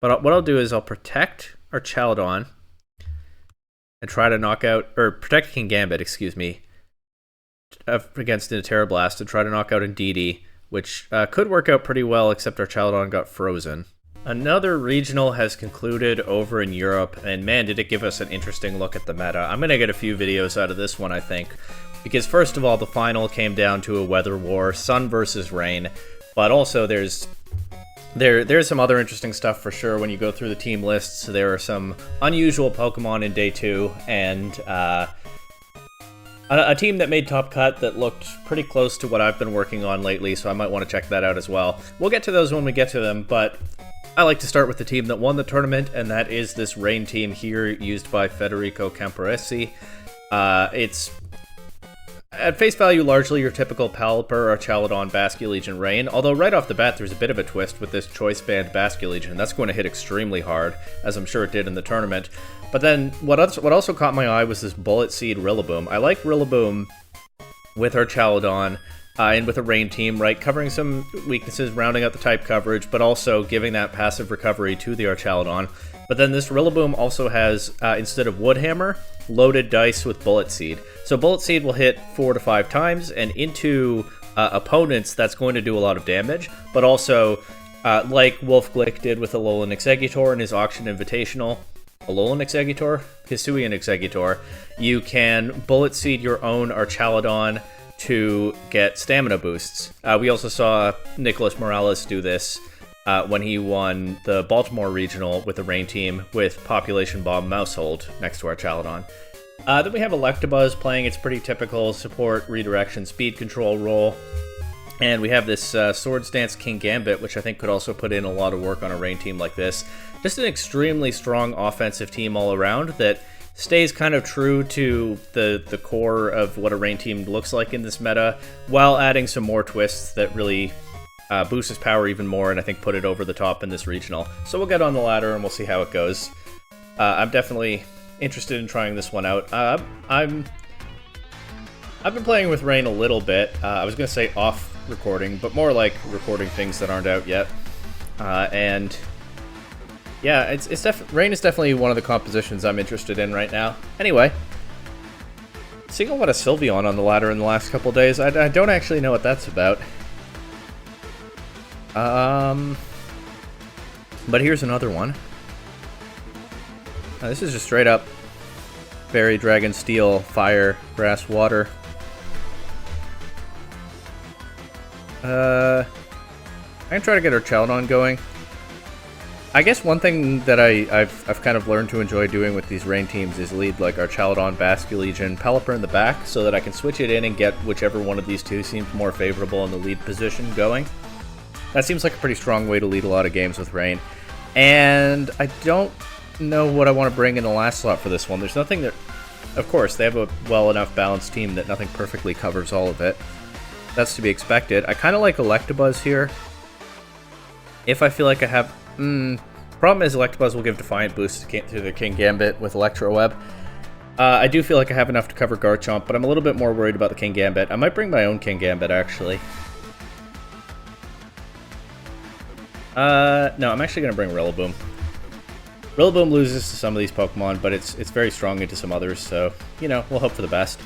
But what I'll do is I'll protect our Chaladon and try to knock out, or protect King Gambit, excuse me, against Terra Blast and try to knock out Indeedee, which could work out pretty well, except our Chaladon got frozen. Another regional has concluded over in Europe, and man, did it give us an interesting look at the meta. I'm going to get a few videos out of this one, I think, because first of all, the final came down to a weather war, sun versus rain, but also there's some other interesting stuff for sure when you go through the team lists. There are some unusual Pokemon in Day 2, and a team that made top cut that looked pretty close to what I've been working on lately, so I might want to check that out as well. We'll get to those when we get to them, but I like to start with the team that won the tournament, and that is this Rain team here, used by Federico Camporesi. It's, at face value, largely your typical Pelipper or Chaladon Basculegion Rain, although right off the bat there's a bit of a twist with this Choice Band Basculegion. That's going to hit extremely hard, as I'm sure it did in the tournament. But then, what also caught my eye was this Bullet Seed Rillaboom. I like Rillaboom with our Chaladon, and with a Rain team, right, covering some weaknesses, rounding out the type coverage, but also giving that passive recovery to the Archaladon. But then this Rillaboom also has, instead of Woodhammer, loaded dice with Bullet Seed. So Bullet Seed will hit 4 to 5 times, and into opponents, that's going to do a lot of damage, but also, like Wolf Glick did with Alolan Exeggutor in his Auction Invitational, Alolan Exeggutor? Hisuian Exeggutor, you can Bullet Seed your own Archaladon to get stamina boosts. We also saw Nicholas Morales do this when he won the Baltimore Regional with the Rain team with Population Bomb Mousehold next to our Chaladon. Then we have Electabuzz playing its pretty typical support, redirection, speed control role. And we have this Swords Dance King Gambit, which I think could also put in a lot of work on a Rain team like this. Just an extremely strong offensive team all around that stays kind of true to the core of what a Rain team looks like in this meta, while adding some more twists that really boost his power even more, and I think put it over the top in this regional. So we'll get on the ladder and we'll see how it goes. I'm definitely interested in trying this one out. I've been playing with Rain a little bit. I was going to say off recording, but more like recording things that aren't out yet. And yeah, Rain is definitely one of the compositions I'm interested in right now. Anyway, seeing a lot of Sylveon on the ladder in the last couple days, I don't actually know what that's about. But here's another one. This is just straight up Fairy, Dragon, Steel, Fire, Grass, Water. I can try to get our Chaladon going. I guess one thing that I've kind of learned to enjoy doing with these Rain teams is lead like our Chaladon, Basculegion, Pelipper in the back, so that I can switch it in and get whichever one of these two seems more favorable in the lead position going. That seems like a pretty strong way to lead a lot of games with Rain. And I don't know what I want to bring in the last slot for this one. There's nothing that... Of course, they have a well enough balanced team that nothing perfectly covers all of it. That's to be expected. I kind of like Electabuzz here. If I feel like I have... Problem is Electabuzz will give Defiant boosts to the King Gambit with Electro Web. I do feel like I have enough to cover Garchomp, but I'm a little bit more worried about the King Gambit. I might bring my own King Gambit, actually. No, I'm actually going to bring Rillaboom. Rillaboom loses to some of these Pokemon, but it's very strong into some others, so, you know, we'll hope for the best.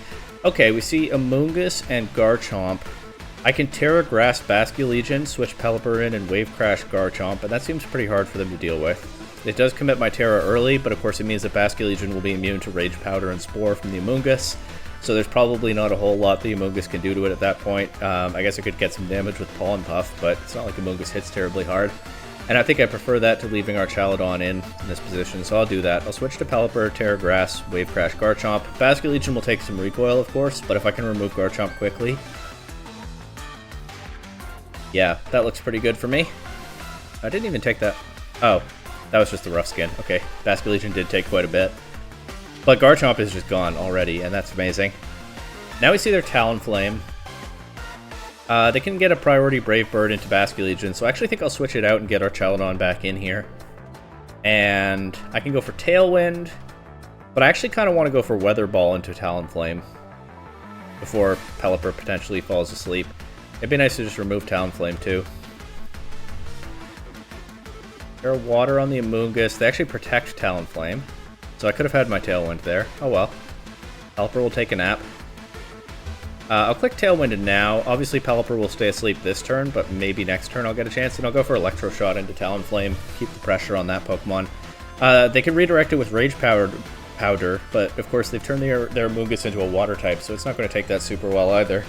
Okay, we see Amoonguss and Garchomp. I can Terra Grass Basculegion, switch Pelipper in, and Wave Crash Garchomp, and that seems pretty hard for them to deal with. It does commit my Terra early, but of course it means that Basculegion will be immune to Rage Powder and Spore from the Amoonguss, so there's probably not a whole lot the Amoonguss can do to it at that point. I guess it could get some damage with Pollen Puff, but it's not like Amoonguss hits terribly hard. And I think I prefer that to leaving our Chaladon in this position, so I'll do that. I'll switch to Pelipper, Terra Grass, Wave Crash Garchomp. Basculegion will take some recoil, of course, but if I can remove Garchomp quickly... Yeah, that looks pretty good for me. I didn't even take that... Oh, that was just the rough skin. Okay, Basculegion did take quite a bit. But Garchomp is just gone already, and that's amazing. Now we see their Talonflame. They can get a priority Brave Bird into Basculegion, so I actually think I'll switch it out and get our Chaladon back in here. And I can go for Tailwind, but I actually kind of want to go for Weather Ball into Talonflame before Pelipper potentially falls asleep. It'd be nice to just remove Talonflame too. They're water on the Amoonguss. They actually protect Talonflame. So I could have had my Tailwind there. Oh well. Pelipper will take a nap. I'll click Tailwind now. Obviously, Pelipper will stay asleep this turn, but maybe next turn I'll get a chance, and I'll go for Electro Shot into Talonflame, keep the pressure on that Pokemon. They can redirect it with Rage Powder, but of course they've turned their Amoonguss into a Water type, so it's not going to take that super well either.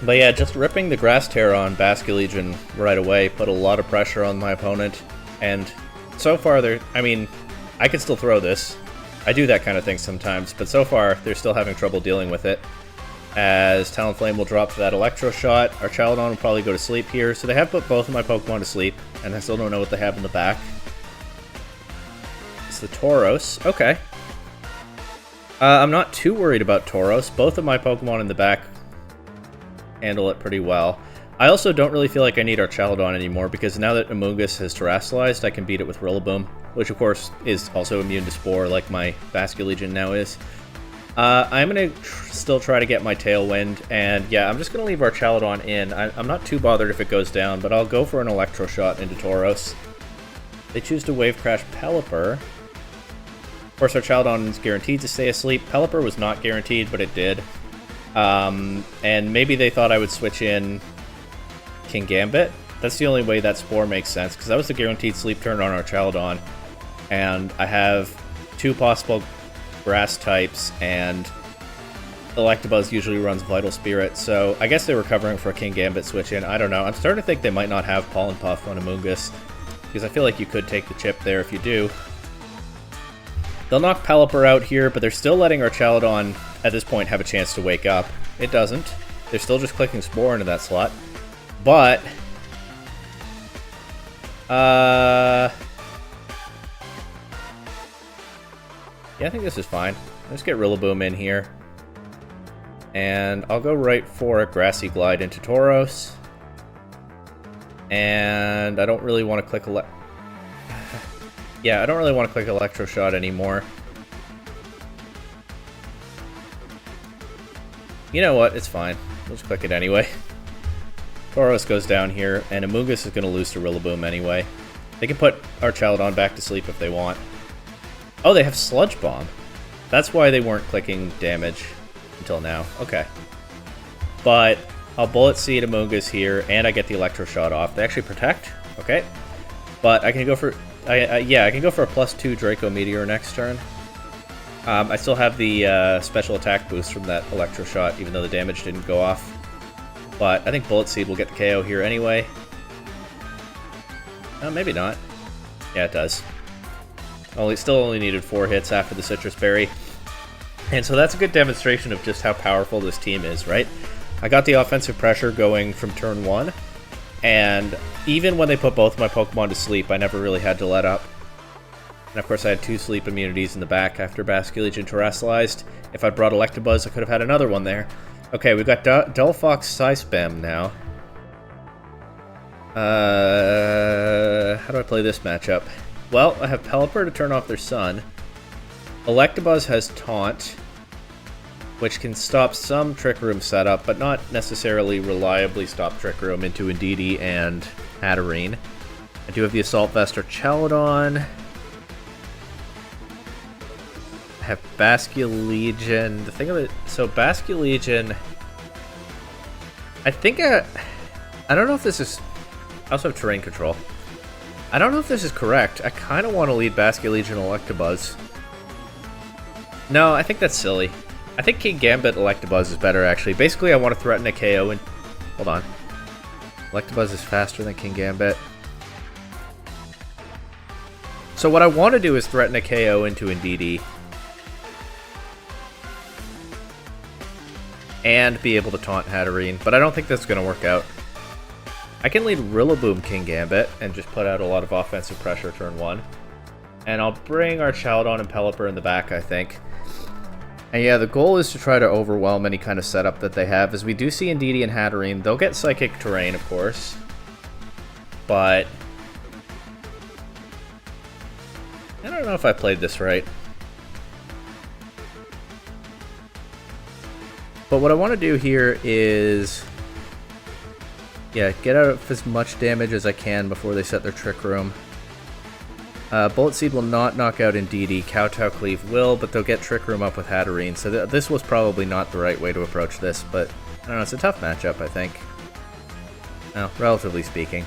But yeah, just ripping the Grass Terror on Basculegion right away put a lot of pressure on my opponent, and so far I can still throw this. I do that kind of thing sometimes, but so far they're still having trouble dealing with it. As Talonflame will drop to that Electro Shot, our Chaladon will probably go to sleep here, so they have put both of my Pokemon to sleep, and I still don't know what they have in the back. It's the Tauros. Okay. I'm not too worried about Tauros. Both of my Pokemon in the back handle it pretty well. I also don't really feel like I need our Chaladon anymore, because now that Amoonguss has Terastallized, I can beat it with Rillaboom, which of course is also immune to Spore, like my Basculegion now is. I'm going to still try to get my Tailwind, and yeah, I'm just going to leave our Chaladon in. I'm not too bothered if it goes down, but I'll go for an Electro Shot into Tauros. They choose to Wave Crash Pelipper. Of course, our Chaladon is guaranteed to stay asleep. Pelipper was not guaranteed, but it did. And maybe they thought I would switch in Kingambit. That's the only way that Spore makes sense, because that was the guaranteed sleep turn on our Chaladon. And I have two possible grass types, and Electabuzz usually runs Vital Spirit, so I guess they were covering for a Kingambit switch in. I don't know. I'm starting to think they might not have Pollen Puff on Amoonguss, because I feel like you could take the chip there if you do. They'll knock Pelipper out here, but they're still letting our Chaladon, at this point, have a chance to wake up. It doesn't. They're still just clicking Spore into that slot. But yeah, I think this is fine. Let's get Rillaboom in here. And I'll go right for a Grassy Glide into Tauros. And I don't really want to click I don't really want to click Electro Shot anymore. You know what? It's fine. We'll just click it anyway. Tauros goes down here, and Amoonguss is going to lose to Rillaboom anyway. They can put our Chaladon back to sleep if they want. Oh, they have Sludge Bomb. That's why they weren't clicking damage until now. Okay. But I'll Bullet Seed Amoonguss here, and I get the Electro Shot off. They actually protect. Okay. But I can go for... I can go for a +2 Draco Meteor next turn. I still have the special attack boost from that Electro Shot, even though the damage didn't go off. But I think Bullet Seed will get the KO here anyway. Maybe not. Yeah, it does. Still only needed 4 hits after the Citrus Berry. And so that's a good demonstration of just how powerful this team is, right? I got the offensive pressure going from turn 1, and even when they put both of my Pokemon to sleep, I never really had to let up. And of course I had 2 sleep immunities in the back after Basculegion Terastallized. If I'd brought Electabuzz, I could have had another one there. Okay, we've got Dullfox Psyspam now. How do I play this matchup? Well, I have Pelipper to turn off their Sun. Electabuzz has Taunt, which can stop some Trick Room setup, but not necessarily reliably stop Trick Room into Indeedee and Hatterene. I do have the Assault Vest or Chaladon. I have Basculegion. The thing of it, so Basculegion, I think I don't know if this is, I also have Terrain Control. I don't know if this is correct. I kind of want to lead Basculegion Electabuzz. No, I think that's silly. I think Kingambit Electabuzz is better, actually. Basically, I want to threaten a KO and... Hold on. Electabuzz is faster than Kingambit. So what I want to do is threaten a KO into Indeedee. And be able to taunt Hatterene, but I don't think that's going to work out. I can lead Rillaboom Kingambit and just put out a lot of offensive pressure turn 1. And I'll bring our Chaladon and Pelipper in the back, I think. And yeah, the goal is to try to overwhelm any kind of setup that they have, as we do see Indeedee and Hatterene. They'll get Psychic Terrain, of course. But I don't know if I played this right. But what I want to do here is Yeah, get out of as much damage as I can before they set their Trick Room. Bullet Seed will not knock out Indeedee. Kowtow Cleave will, but they'll get Trick Room up with Hatterene. So this was probably not the right way to approach this, but I don't know, it's a tough matchup, I think. Well, relatively speaking.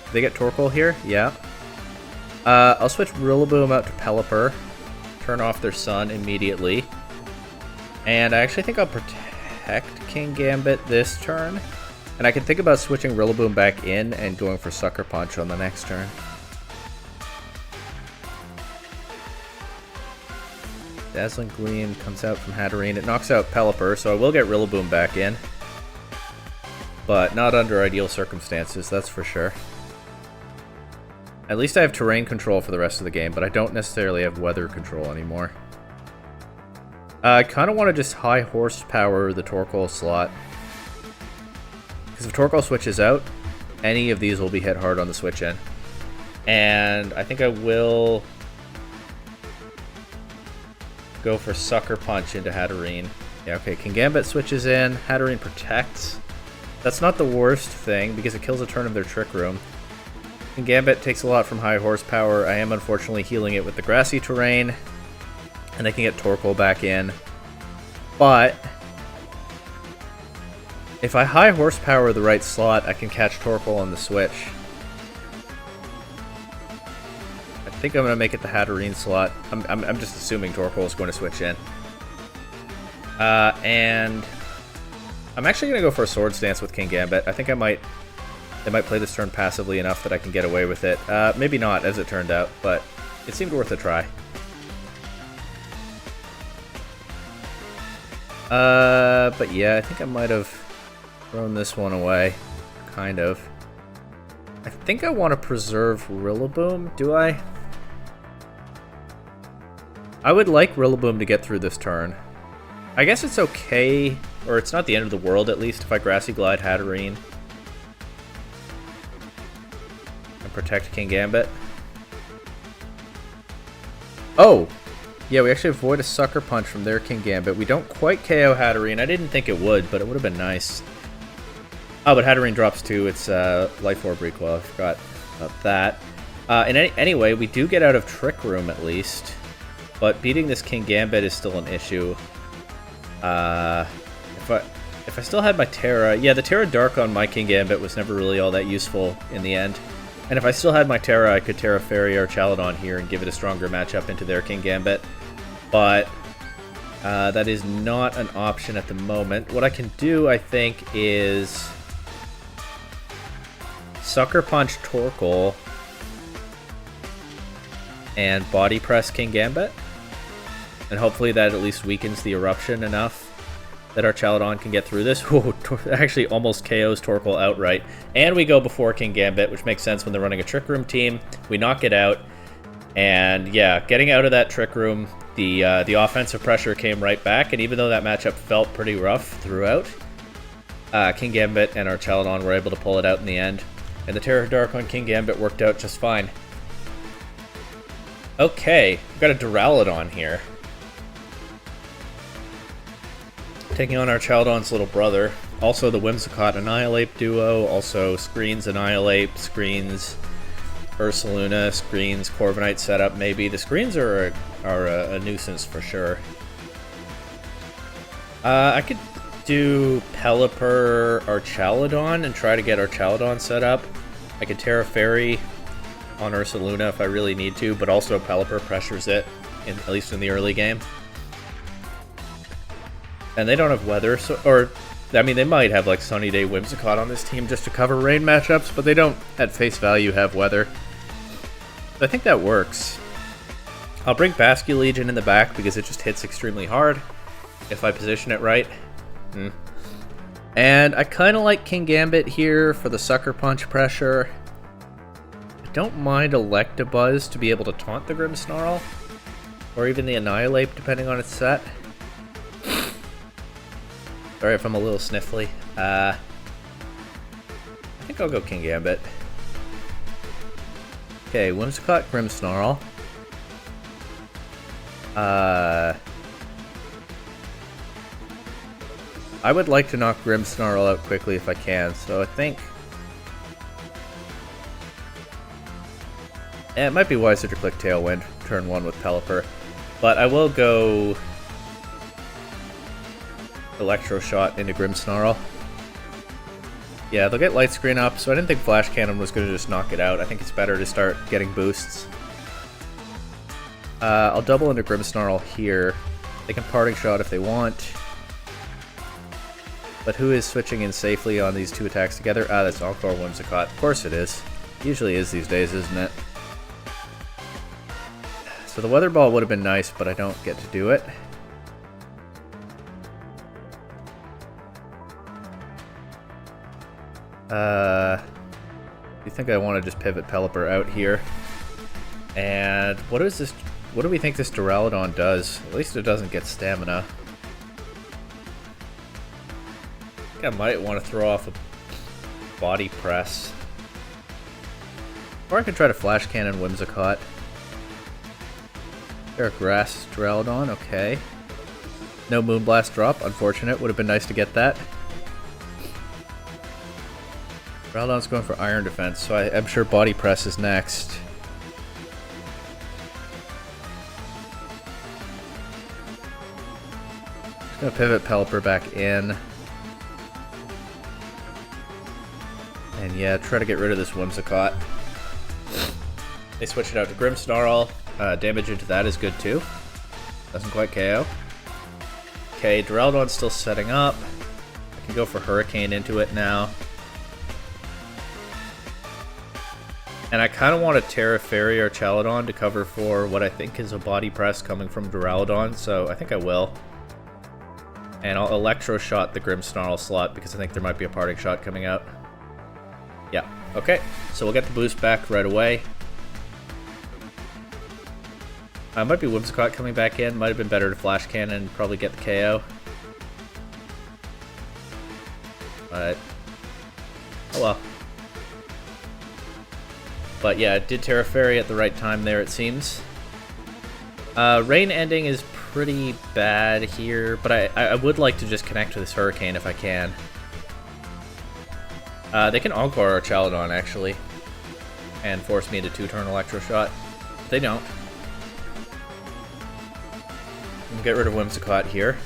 Do they get Torkoal here? Yeah. I'll switch Rillaboom out to Pelipper. Turn off their Sun immediately. And I actually think I'll protect Kingambit this turn. And I can think about switching Rillaboom back in and going for Sucker Punch on the next turn. Dazzling Gleam comes out from Hatterene. It knocks out Pelipper, so I will get Rillaboom back in. But not under ideal circumstances, that's for sure. At least I have terrain control for the rest of the game, but I don't necessarily have weather control anymore. I kind of want to just high horsepower the Torkoal slot. Because if Torkoal switches out, any of these will be hit hard on the switch in. And I think I will go for Sucker Punch into Hatterene. Yeah, okay, Kingambit switches in, Hatterene protects. That's not the worst thing, because it kills a turn of their Trick Room. Kingambit takes a lot from high horsepower. I am unfortunately healing it with the grassy terrain. And they can get Torkoal back in. But if I high horsepower the right slot, I can catch Torkoal on the switch. I think I'm going to make it the Hatterene slot. I'm just assuming Torkoal is going to switch in. And I'm actually going to go for a Swords Dance with Kingambit. I think they might play this turn passively enough that I can get away with it. Maybe not, as it turned out, but it seemed worth a try. But yeah, I think I might have thrown this one away. Kind of. I think I want to preserve Rillaboom, do I? I would like Rillaboom to get through this turn. I guess it's okay, or it's not the end of the world at least, if I Grassy Glide Hatterene and protect Kingambit. Oh! Yeah, we actually avoid a Sucker Punch from their Kingambit. We don't quite KO Hatterene. I didn't think it would, but it would have been nice. Oh, but Hatterene drops 2. It's Life Orb Recoil. I forgot about that. Anyway, we do get out of Trick Room at least. But beating this Kingambit is still an issue. If I still had my Terra... Yeah, the Terra Dark on my Kingambit was never really all that useful in the end. And if I still had my Terra, I could Terra Fairy or Chaladon here and give it a stronger matchup into their Kingambit. But that is not an option at the moment. What I can do, I think, is Sucker Punch Torkoal and Body Press Kingambit. And hopefully that at least weakens the Eruption enough that our Chaladon can get through this. Ooh, actually almost KOs Torkoal outright. And we go before Kingambit, which makes sense when they're running a Trick Room team. We knock it out. And yeah, getting out of that Trick Room, the offensive pressure came right back. And even though that matchup felt pretty rough throughout, Kingambit and our Chaladon were able to pull it out in the end. And the Terra Dark on Kingambit worked out just fine. Okay, we've got a Duraludon here. Taking on our Chaladon's little brother. Also the Whimsicott Annihilate duo. Also screens Annihilate, screens Ursaluna, screens Corviknight setup maybe. The screens are a nuisance for sure. I could do Pelipper or Chaladon and try to get our Chaladon set up. I could Terra Fairy on Ursaluna if I really need to, but also Pelipper pressures it, at least in the early game. And they don't have weather, I mean, they might have like Sunny Day Whimsicott on this team just to cover rain matchups, but they don't, at face value, have weather. So I think that works. I'll bring Basculegion in the back because it just hits extremely hard if I position it right. And I kind of like Kingambit here for the Sucker Punch pressure. I don't mind Electabuzz to be able to taunt the Grimmsnarl, or even the Annihilate, depending on its set. Sorry if I'm a little sniffly. I think I'll go Kingambit. Okay, Whimsicott, Grimmsnarl. I would like to knock Grimmsnarl out quickly if I can, so I think It might be wiser to click Tailwind, turn 1 with Pelipper. But I will go Electro Shot into Grimmsnarl. Yeah, they'll get Light Screen up, so I didn't think Flash Cannon was going to just knock it out. I think it's better to start getting boosts. I'll double into Grimmsnarl here. They can Parting Shot if they want. But who is switching in safely on these two attacks together? Ah, that's Encore Whimsicott. Of course it is. Usually is these days, isn't it? So the Weather Ball would have been nice, but I don't get to do it. You think I want to just pivot Pelipper out here? And what is this? What do we think this Duraludon does? At least it doesn't get stamina. I think I might want to throw off a Body Press. Or I could try to Flash Cannon Whimsicott. Air Grass Duraludon, okay. No Moonblast drop, unfortunate. Would have been nice to get that. Duraludon's going for Iron Defense, so I'm sure Body Press is next. Just gonna pivot Pelipper back in. And yeah, try to get rid of this Whimsicott. They switch it out to Grimmsnarl. Damage into that is good too. Doesn't quite KO. Okay, Duraludon's still setting up. I can go for Hurricane into it now. And I kind of want to Terra Fairy or Chaladon to cover for what I think is a Body Press coming from Duraludon, so I think I will. And I'll Electro Shot the Grimmsnarl slot because I think there might be a Parting Shot coming out. Yeah, okay. So we'll get the boost back right away. Might be Whimsicott coming back in. Might have been better to Flash Cannon and probably get the KO. But oh well. But yeah, it did Terra Fairy at the right time there, it seems. Rain ending is pretty bad here, but I would like to just connect to this Hurricane if I can. They can Encore or Chaladon, actually, and force me into 2-turn Electro Shot. But they don't. We'll get rid of Whimsicott here.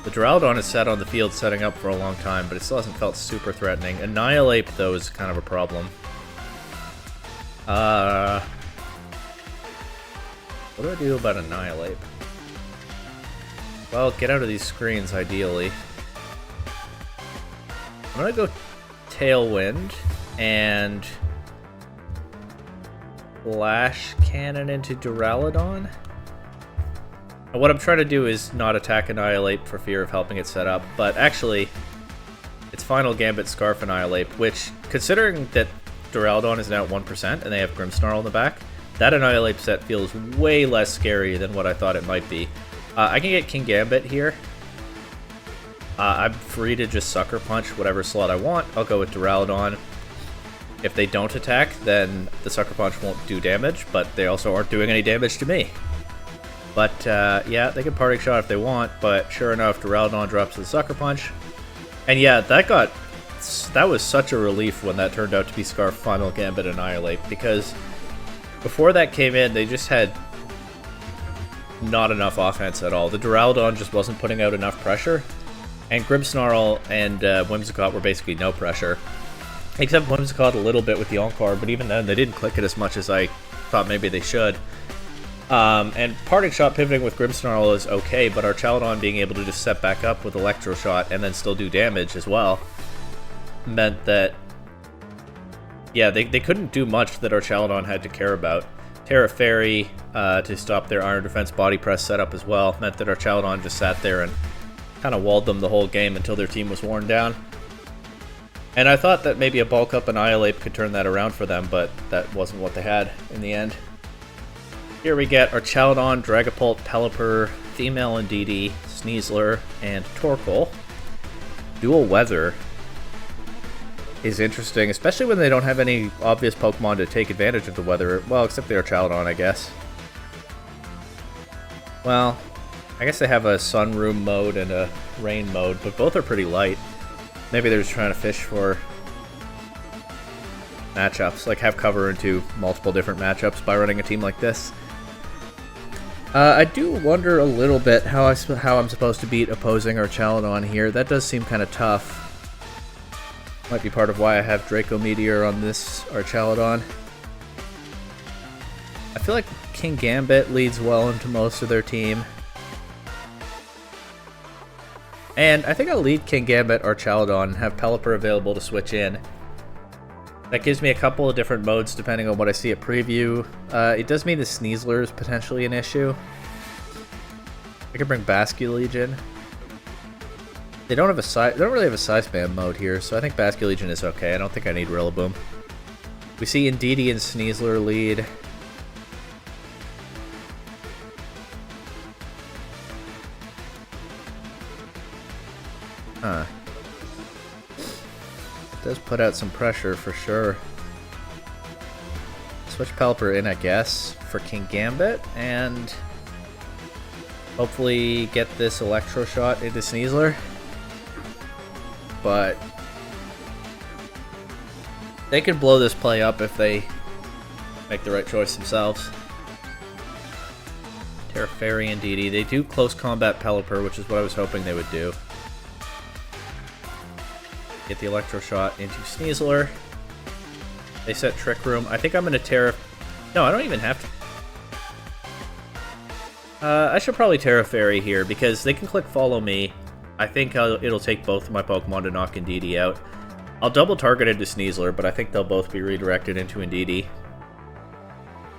The Duraludon is set on the field setting up for a long time, but it still hasn't felt super threatening. Annihilate, though, is kind of a problem. What do I do about Annihilate? Well, get out of these screens, ideally. I'm gonna go Tailwind and Flash Cannon into Duraludon. And what I'm trying to do is not attack Annihilate for fear of helping it set up, but actually, it's Final Gambit Scarf Annihilate, which, considering that Duraludon is now at 1% and they have Grimmsnarl in the back, that Annihilate set feels way less scary than what I thought it might be. I can get King Gambit here. I'm free to just Sucker Punch whatever slot I want. I'll go with Duraludon. If they don't attack, then the Sucker Punch won't do damage, but they also aren't doing any damage to me. But yeah, they can Parting Shot if they want, but sure enough, Duraludon drops the Sucker Punch. And yeah, that was such a relief when that turned out to be Scarf Final Gambit Annihilate, because before that came in, they just had not enough offense at all. The Duraludon just wasn't putting out enough pressure, and Grimmsnarl and Whimsicott were basically no pressure. Except Whimsicott a little bit with the Encore, but even then they didn't click it as much as I thought maybe they should. And Parting Shot pivoting with Grimmsnarl is okay, but our Chaladon being able to just set back up with Electro Shot and then still do damage as well meant that, yeah, they couldn't do much that our Chaladon had to care about. Terra Fairy to stop their Iron Defense Body Press setup as well meant that our Chaladon just sat there and kind of walled them the whole game until their team was worn down. And I thought that maybe a Bulk Up Annihilate could turn that around for them, but that wasn't what they had in the end. Here we get our Chaladon, Dragapult, Pelipper, Female and DD, Sneasler, and Torkoal. Dual Weather is interesting, especially when they don't have any obvious Pokemon to take advantage of the weather. Well, except they are Chaladon, I guess. Well, I guess they have a Sunroom mode and a Rain mode, but both are pretty light. Maybe they're just trying to fish for matchups, like have cover into multiple different matchups by running a team like this. I do wonder a little bit how I'm supposed to beat opposing Archaludon here. That does seem kind of tough. Might be part of why I have Draco Meteor on this Archaludon. I feel like King Gambit leads well into most of their team. And I think I'll lead King Gambit Archaludon and have Pelipper available to switch in. That gives me a couple of different modes depending on what I see at preview. It does mean the Sneasler is potentially an issue. I could bring Basculegion. They don't really have a size spam mode here, so I think Basculegion is okay. I don't think I need Rillaboom. We see Indeedee and Sneasler lead. Huh. Does put out some pressure for sure. Switch Pelipper in, I guess, for King Gambit, and hopefully get this Electro Shot into Sneasler. But they could blow this play up if they make the right choice themselves. Terra Fairy and Indeedee. They do close combat Pelipper, which is what I was hoping they would do. Get the Electro Shot into Sneasler. They set Trick Room. I think I'm going to Terra... No, I don't even have to. I should probably Terra Fairy here, because they can click Follow Me. I think it'll take both of my Pokemon to knock Indeedee out. I'll double target into Sneasler, but I think they'll both be redirected into Indeedee.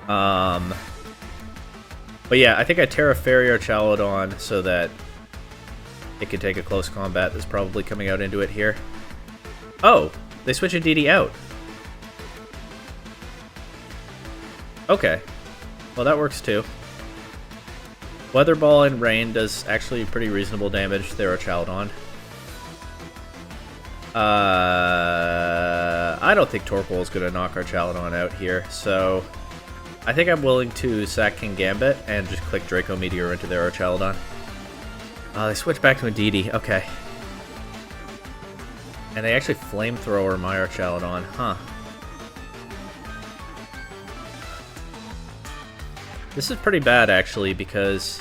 But yeah, I think I Terra Fairy Archaludon so that it can take a close combat that's probably coming out into it here. Oh, they switch Indeedee out. Okay. Well, that works too. Weather Ball and Rain does actually pretty reasonable damage to their Archaludon. I don't think Torkoal is going to knock Archaludon out here, so I think I'm willing to sack King Gambit and just click Draco Meteor into their Archaludon. They switch back to Indeedee. Okay. And they actually Flamethrower my Archaludon. Huh. This is pretty bad, actually, because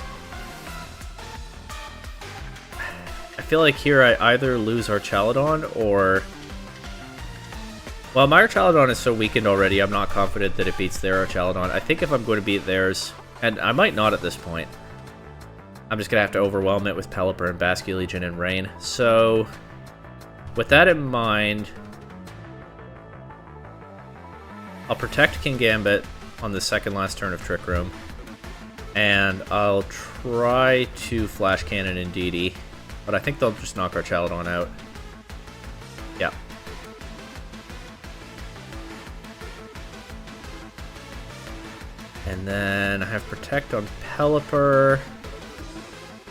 I feel like here I either lose Archaludon or... Well, my Archaludon is so weakened already, I'm not confident that it beats their Archaludon. I think if I'm going to beat theirs, and I might not at this point, I'm just going to have to overwhelm it with Pelipper and Basculegion and Rain. So, with that in mind, I'll protect King Gambit on the second last turn of Trick Room, and I'll try to Flash Cannon Indeedee, but I think they'll just knock Archaludon out. Yeah. And then I have Protect on Pelipper.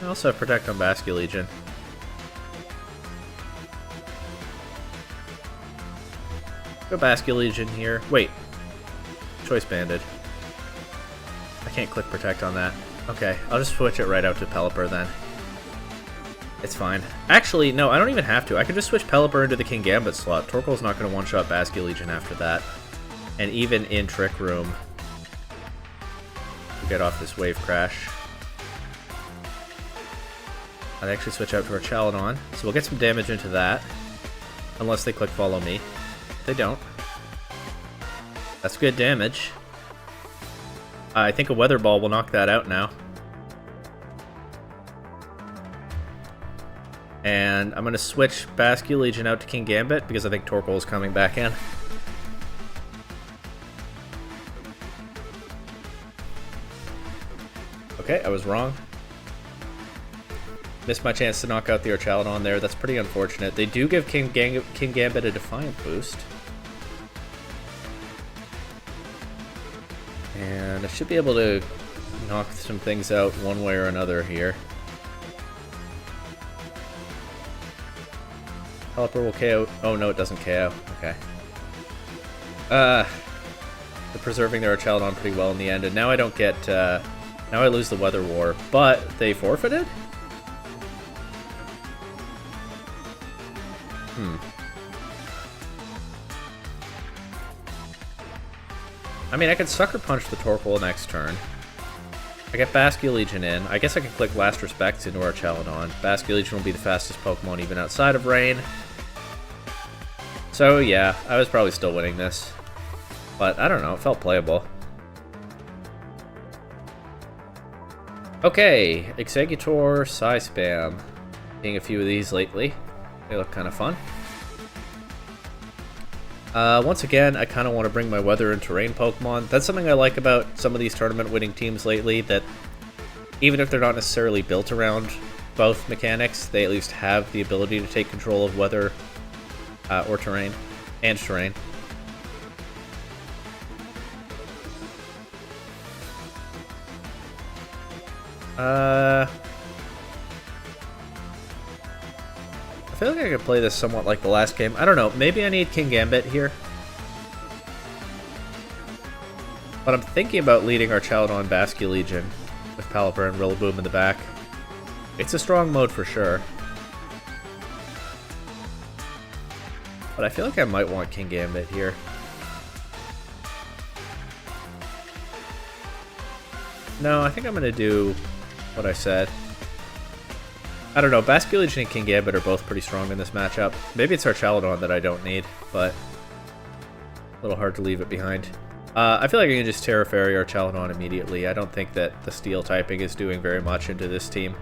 I also have Protect on Basculegion. Go Basculegion here. Wait. Choice Banded. I can't click Protect on that. Okay, I'll just switch it right out to Pelipper then. It's fine. Actually, no, I don't even have to. I can just switch Pelipper into the King Gambit slot. Torkoal's not going to one-shot Basculegion after that. And even in Trick Room, get off this Wave Crash. I'd actually switch out to Archaludon, so we'll get some damage into that. Unless they click Follow Me. They don't. That's good damage. I think a Weather Ball will knock that out now. And I'm going to switch Basculegion out to King Gambit because I think Torkoal is coming back in. Okay, I was wrong. Missed my chance to knock out the Archaludon there. That's pretty unfortunate. They do give King Gambit a Defiant boost. And I should be able to knock some things out one way or another here. Pelipper will KO. Oh no, it doesn't KO. Okay. They're preserving their Archaludon pretty well in the end, and now I don't get... now I lose the Weather War, but they forfeited? I mean, I could Sucker Punch the Torkoal next turn. I get Basculegion in. I guess I can click Last Respects into our Chaladon. Basculegion will be the fastest Pokemon even outside of Rain. So yeah, I was probably still winning this. But I don't know, it felt playable. Okay, Exeggutor, Psyspam. Seeing a few of these lately. They look kind of fun. Once again, I kind of want to bring my weather and terrain Pokemon. That's something I like about some of these tournament-winning teams lately, that even if they're not necessarily built around both mechanics, they at least have the ability to take control of weather or terrain, and terrain. I feel like I could play this somewhat like the last game. I don't know, maybe I need King Gambit here. But I'm thinking about leading our Chaladon Basculegion with Pelipper and Rillaboom in the back. It's a strong mode for sure. But I feel like I might want King Gambit here. No, I think I'm going to do what I said. I don't know, Basculegion and King Gambit are both pretty strong in this matchup. Maybe it's our Chaladon that I don't need, but a little hard to leave it behind. I feel like I can just Terra Fairy our Chaladon immediately. I don't think that the Steel typing is doing very much into this team.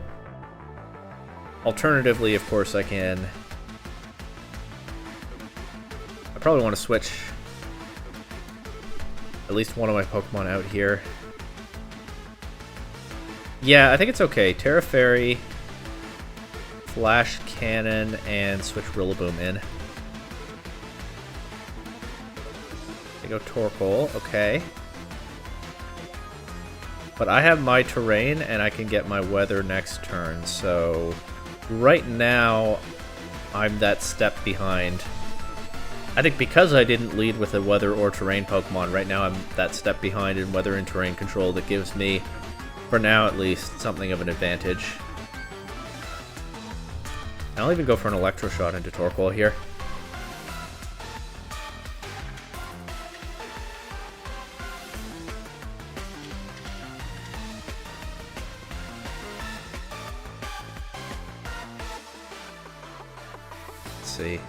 Alternatively, of course, I can... I probably want to switch at least one of my Pokemon out here. Yeah, I think it's okay. Terra Fairy... Flash Cannon, and switch Rillaboom in. I go Torkoal, okay. But I have my terrain, and I can get my weather next turn, so... Right now, I'm that step behind. I think because I didn't lead with a weather or terrain Pokemon, right now I'm that step behind in weather and terrain control that gives me, for now at least, something of an advantage. I'll even go for an Electro Shot into Torkoal here. Let's see.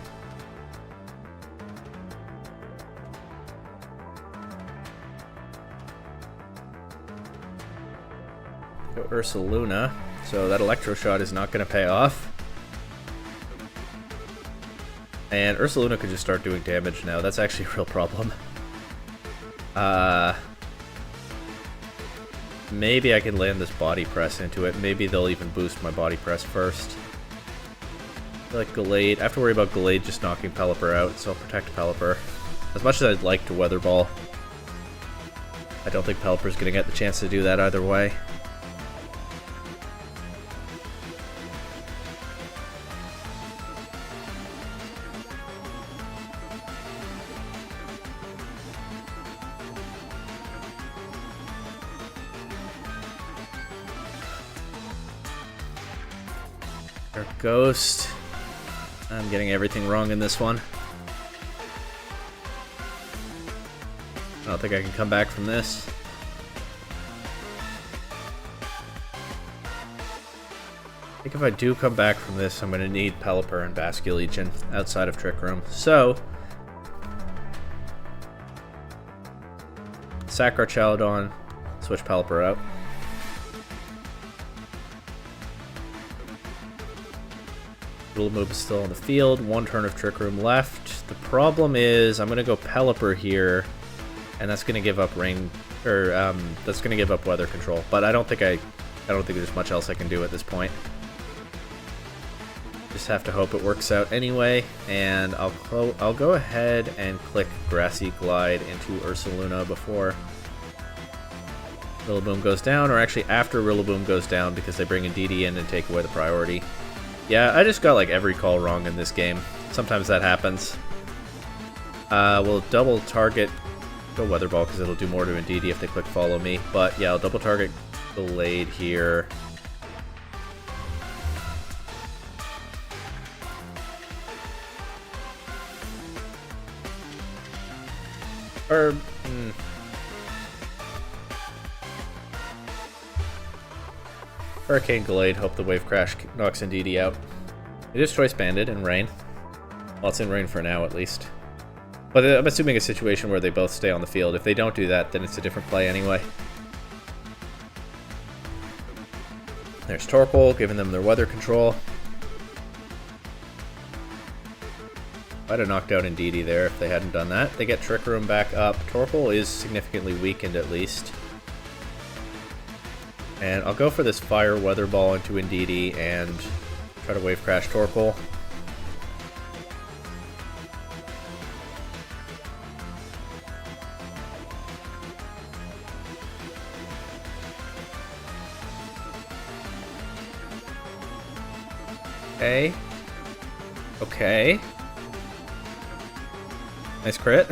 Go Ursaluna. So that Electro Shot is not going to pay off. And Ursaluna could just start doing damage now. That's actually a real problem. Maybe I can land this Body Press into it. Maybe they'll even boost my Body Press first. I feel like Gallade... I have to worry about Gallade just knocking Pelipper out, so I'll protect Pelipper. As much as I'd like to Weather Ball, I don't think Pelipper's going to get the chance to do that either way. Ghost. I'm getting everything wrong in this one. I don't think I can come back from this. I think if I do come back from this, I'm going to need Pelipper and Basculegion outside of Trick Room. So, sack our Chaladon, switch Pelipper out. Rillaboom is still on the field. One turn of Trick Room left. The problem is I'm going to go Pelipper here, and that's going to give up rain, or that's going to give up weather control. But I don't think there's much else I can do at this point. Just have to hope it works out anyway, and I'll go ahead and click Grassy Glide into Ursaluna before Rillaboom goes down, or actually after Rillaboom goes down, because they bring Indeedee in and take away the priority. Yeah, I just got like every call wrong in this game. Sometimes that happens. We'll double target, go Weather Ball because it'll do more to Indeedee if they click Follow Me. But yeah, I'll double target Gallade here. Hurricane Glade, hope the Wave Crash knocks Indeedee out. It is Choice Banded in Rain. Well, it's in Rain for now, at least. But I'm assuming a situation where they both stay on the field. If they don't do that, then it's a different play anyway. There's Torpal, giving them their weather control. I'd have knocked out Indeedee there if they hadn't done that. They get Trick Room back up. Torpal is significantly weakened at least. And I'll go for this Fire Weather Ball into Indeedee and try to Wave Crash Torpal. Okay. Okay. Nice crit.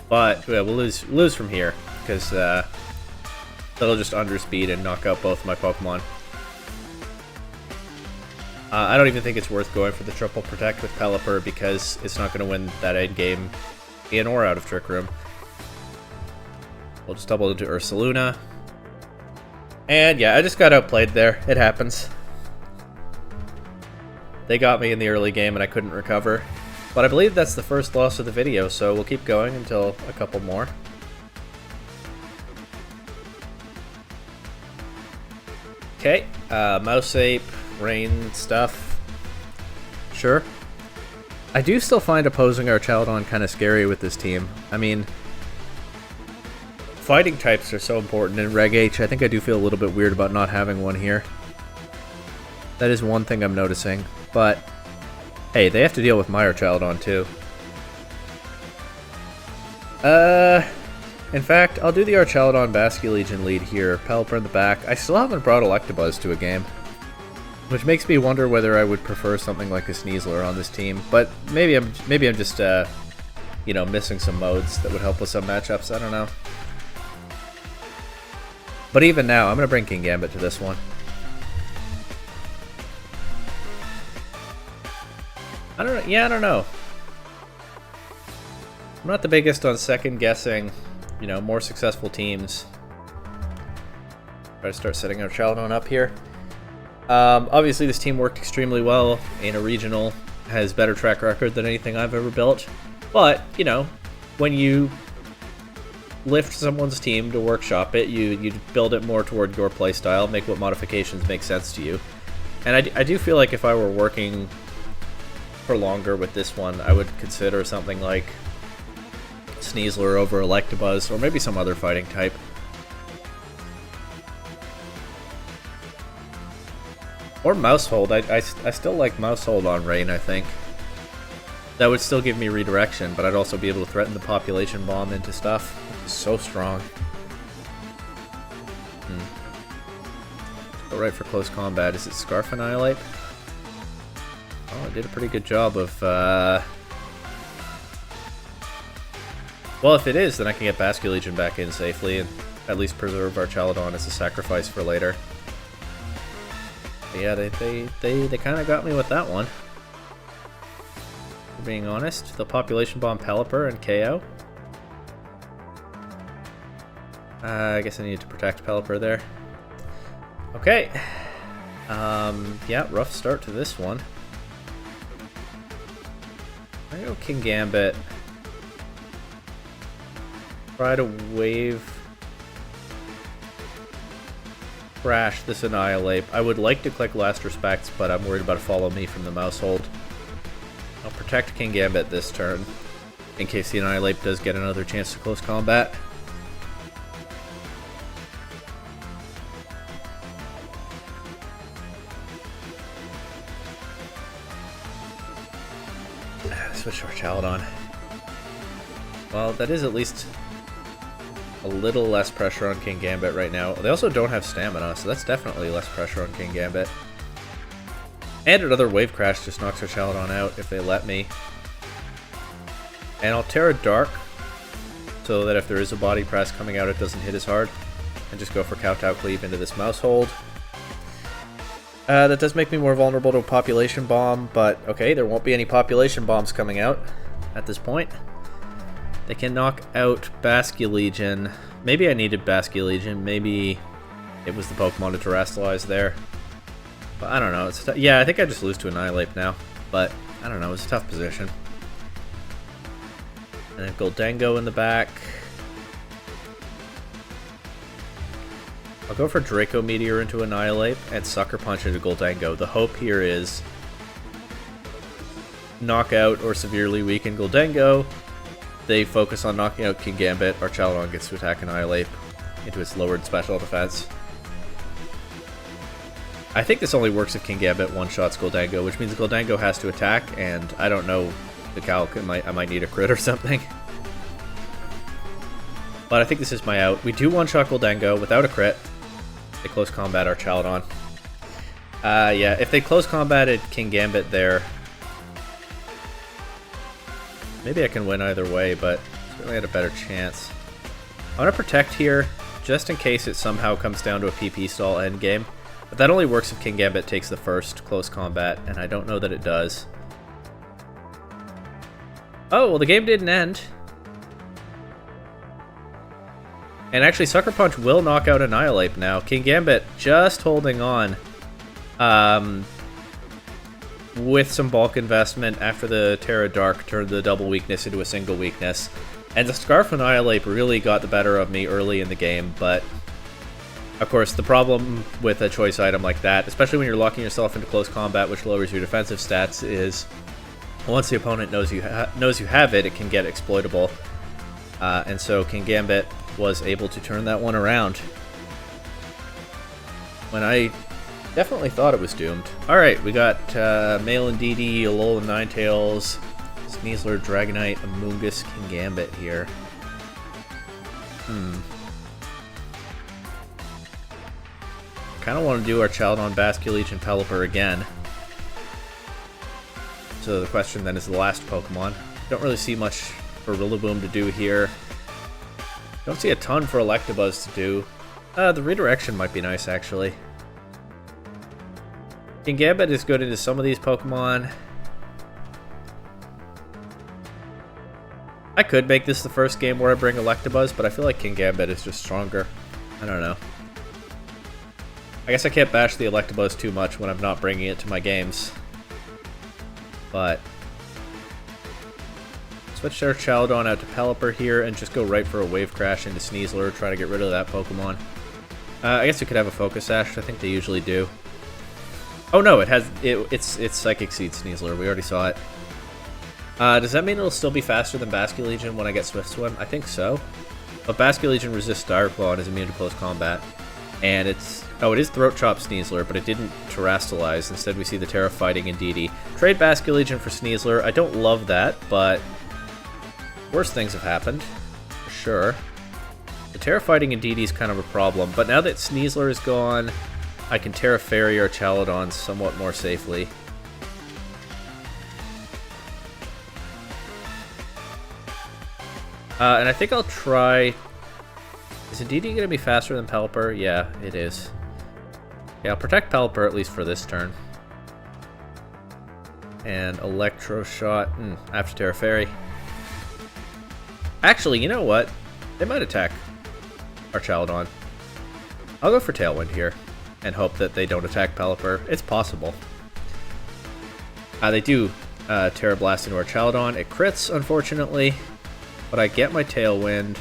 But yeah, we'll lose from here because that'll just underspeed and knock out both my Pokemon. I don't even think it's worth going for the triple protect with Pelipper because it's not going to win that end game in or out of Trick Room. We'll just double into Ursaluna. And yeah, I just got outplayed there. It happens. They got me in the early game and I couldn't recover. But I believe that's the first loss of the video, so we'll keep going until a couple more. Okay, Mouse Ape, Rain stuff. Sure. I do still find opposing Archetype kind of scary with this team. I mean, fighting types are so important in Reg H. I think I do feel a little bit weird about not having one here. That is one thing I'm noticing, but hey, they have to deal with my Archetype too. In fact, I'll do the Archetype Basculegion lead here. Pelipper in the back. I still haven't brought Electabuzz to a game, which makes me wonder whether I would prefer something like a Sneasler on this team. But maybe I'm just you know, missing some modes that would help with some matchups. I don't know. But even now, I'm gonna bring Kingambit to this one. I don't know. Yeah, I don't know. I'm not the biggest on second guessing, you know, more successful teams. Try to start setting our Chaldon up here. Obviously, this team worked extremely well in a regional, has better track record than anything I've ever built. But, you know, when you lift someone's team to workshop it, you build it more toward your playstyle, make what modifications make sense to you. And I do feel like if I were working for longer with this one, I would consider something like Sneasler over Electabuzz, or maybe some other fighting type. Or Mousehold. I still like Mousehold on Rain, I think. That would still give me redirection, but I'd also be able to threaten the Population Bomb into stuff, which is so strong. Go right for close combat. Is it Scarf Annihilate? Oh, it did a pretty good job of, well, if it is, then I can get Basculegion back in safely and at least preserve Archetype as a sacrifice for later. But yeah, they kind of got me with that one. For being honest, the Population Bomb Pelipper and KO. I guess I needed to protect Pelipper there. Okay. Yeah, rough start to this one. I'm gonna go Kingambit. Try to Wave Crash this Annihilate. I would like to click Last Respects, but I'm worried about a Follow Me from the Mousehold. I'll protect Kingambit this turn, in case the Annihilate does get another chance to close combat. Switch our Chaldon. Well, that is at least a little less pressure on Kingambit right now. They also don't have stamina, so that's definitely less pressure on Kingambit. And another Wave Crash just knocks our Chaldon out if they let me. And I'll Terra Dark, so that if there is a body press coming out, it doesn't hit as hard. And just go for Kowtow Cleave into this Mousehold. That does make me more vulnerable to a Population Bomb, but okay, there won't be any Population Bombs coming out at this point. They can knock out Basculegion. Maybe I needed Basculegion. Maybe it was the Pokemon to terrestrialize there. But I don't know. Yeah, I think I just lose to Annihilate now. But I don't know. It's a tough position. And then Goldengo in the back. I'll go for Draco Meteor into Annihilate and Sucker Punch into Goldengo. The hope here is knock out or severely weaken Goldengo. They focus on knocking out Kingambit. Our Chaladon gets to attack Annihilate into its lowered special defense. I think this only works if Kingambit one-shots Goldengo, which means Goldengo has to attack, and I don't know the calc. I might need a crit or something. But I think this is my out. We do one-shot Goldengo without a crit. They close combat our Chaladon. Yeah, if they close combated Kingambit there, maybe I can win either way, but certainly had a better chance. I want to protect here, just in case it somehow comes down to a PP stall endgame. But that only works if Kingambit takes the first close combat, and I don't know that it does. Oh, well the game didn't end. And actually Sucker Punch will knock out Annihilate now. Kingambit just holding on. With some bulk investment after the Terra Dark turned the double weakness into a single weakness. And the Scarf Annihilate really got the better of me early in the game, but of course the problem with a choice item like that, especially when you're locking yourself into close combat, which lowers your defensive stats, is once the opponent knows you have it, it can get exploitable. And so Kingambit was able to turn that one around when I definitely thought it was doomed. Alright, we got Male and DD, Alolan Ninetales, Sneasler, Dragonite, Amoonguss, Kingambit here. Kind of want to do our Chaladon, Basculegion, Pelipper again. So the question then is the last Pokemon. Don't really see much for Rillaboom to do here. Don't see a ton for Electabuzz to do. The redirection might be nice, actually. Kingambit is good into some of these Pokemon. I could make this the first game where I bring Electabuzz, but I feel like Kingambit is just stronger. I don't know. I guess I can't bash the Electabuzz too much when I'm not bringing it to my games. But switch our Chaladon out to Pelipper here and just go right for a Wave Crash into Sneasler, try to get rid of that Pokemon. I guess we could have a Focus Sash. I think they usually do. Oh no, it's Psychic Seed Sneasler. We already saw it. Does that mean it'll still be faster than Basculegion when I get Swift Swim? I think so. But Basculegion resists Dire Claw and is immune to close combat. And it's... Oh, it is Throat Chop Sneasler, but it didn't Terrastalize. Instead, we see the Terra Fighting Indeedee. Trade Basculegion for Sneasler. I don't love that, but worse things have happened, for sure. The Terra Fighting Indeedee is kind of a problem, but now that Sneasler is gone, I can Terra Fairy or Chaladon somewhat more safely. And I think I'll try... Is Indeedee going to be faster than Pelipper? Yeah, it is. Yeah, I'll protect Pelipper at least for this turn. And Electro Shot. I have to Terra Fairy. Actually, you know what? They might attack our Chaladon. I'll go for Tailwind here and hope that they don't attack Pelipper. It's possible. They do Terra Blast into our Chaladon. It crits, unfortunately. But I get my Tailwind.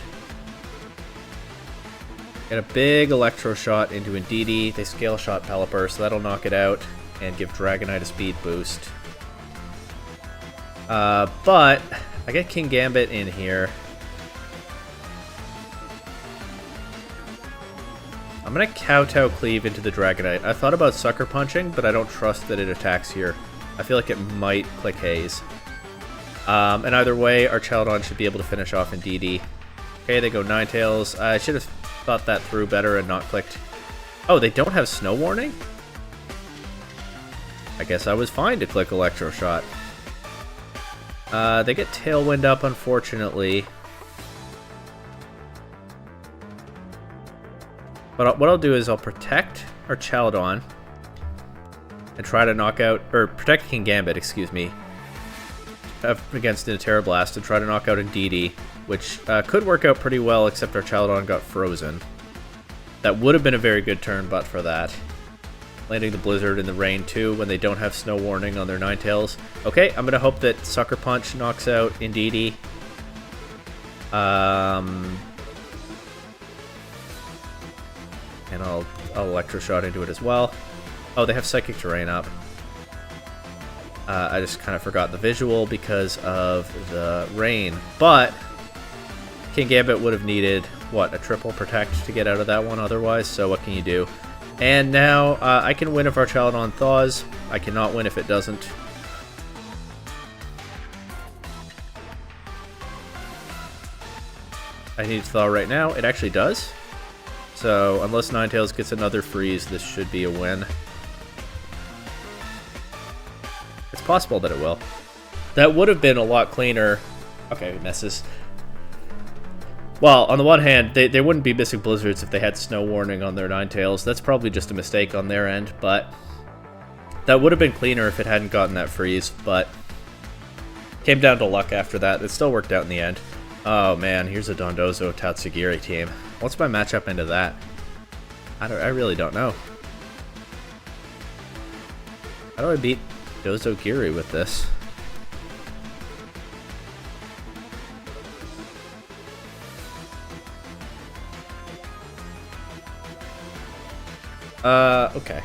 Get a big Electro Shot into Indeedee. They Scale Shot Pelipper, so that'll knock it out and give Dragonite a speed boost. But I get Kingambit in here. I'm going to Kowtow Cleave into the Dragonite. I thought about Sucker Punching, but I don't trust that it attacks here. I feel like it might click Haze. And either way, our Chaladon should be able to finish off Indeedee. Okay, they go Ninetales. I should have thought that through better and not clicked. Oh, they don't have Snow Warning? I guess I was fine to click Electro Shot. They get Tailwind up, unfortunately. But what I'll do is I'll protect our Chaladon and try to knock out, or protect Kingambit, excuse me. up against a Terra Blast to try to knock out Indeedee, which could work out pretty well, except our Chaldon got frozen. That would have been a very good turn, but for that. Landing the Blizzard in the rain, too, when they don't have Snow Warning on their Ninetales. Okay, I'm going to hope that Sucker Punch knocks out Indeedee. And I'll Electroshock into it as well. Oh, they have Psychic Terrain up. I just kind of forgot the visual because of the rain. But King Gambit would have needed, what, a triple protect to get out of that one otherwise, so what can you do? And now I can win if our Chaldon thaws. I cannot win if it doesn't. I need to thaw right now. It actually does. So unless Ninetales gets another freeze, this should be a win. It's possible that it will. That would have been a lot cleaner. Okay, it misses. Well, on the one hand, they wouldn't be missing Blizzards if they had Snow Warning on their Ninetales. That's probably just a mistake on their end, but that would have been cleaner if it hadn't gotten that freeze, but came down to luck after that. It still worked out in the end. Oh man, here's a Dondozo Tatsugiri team. What's my matchup into that? I really don't know. How do I beat Dozogiri with this? Okay.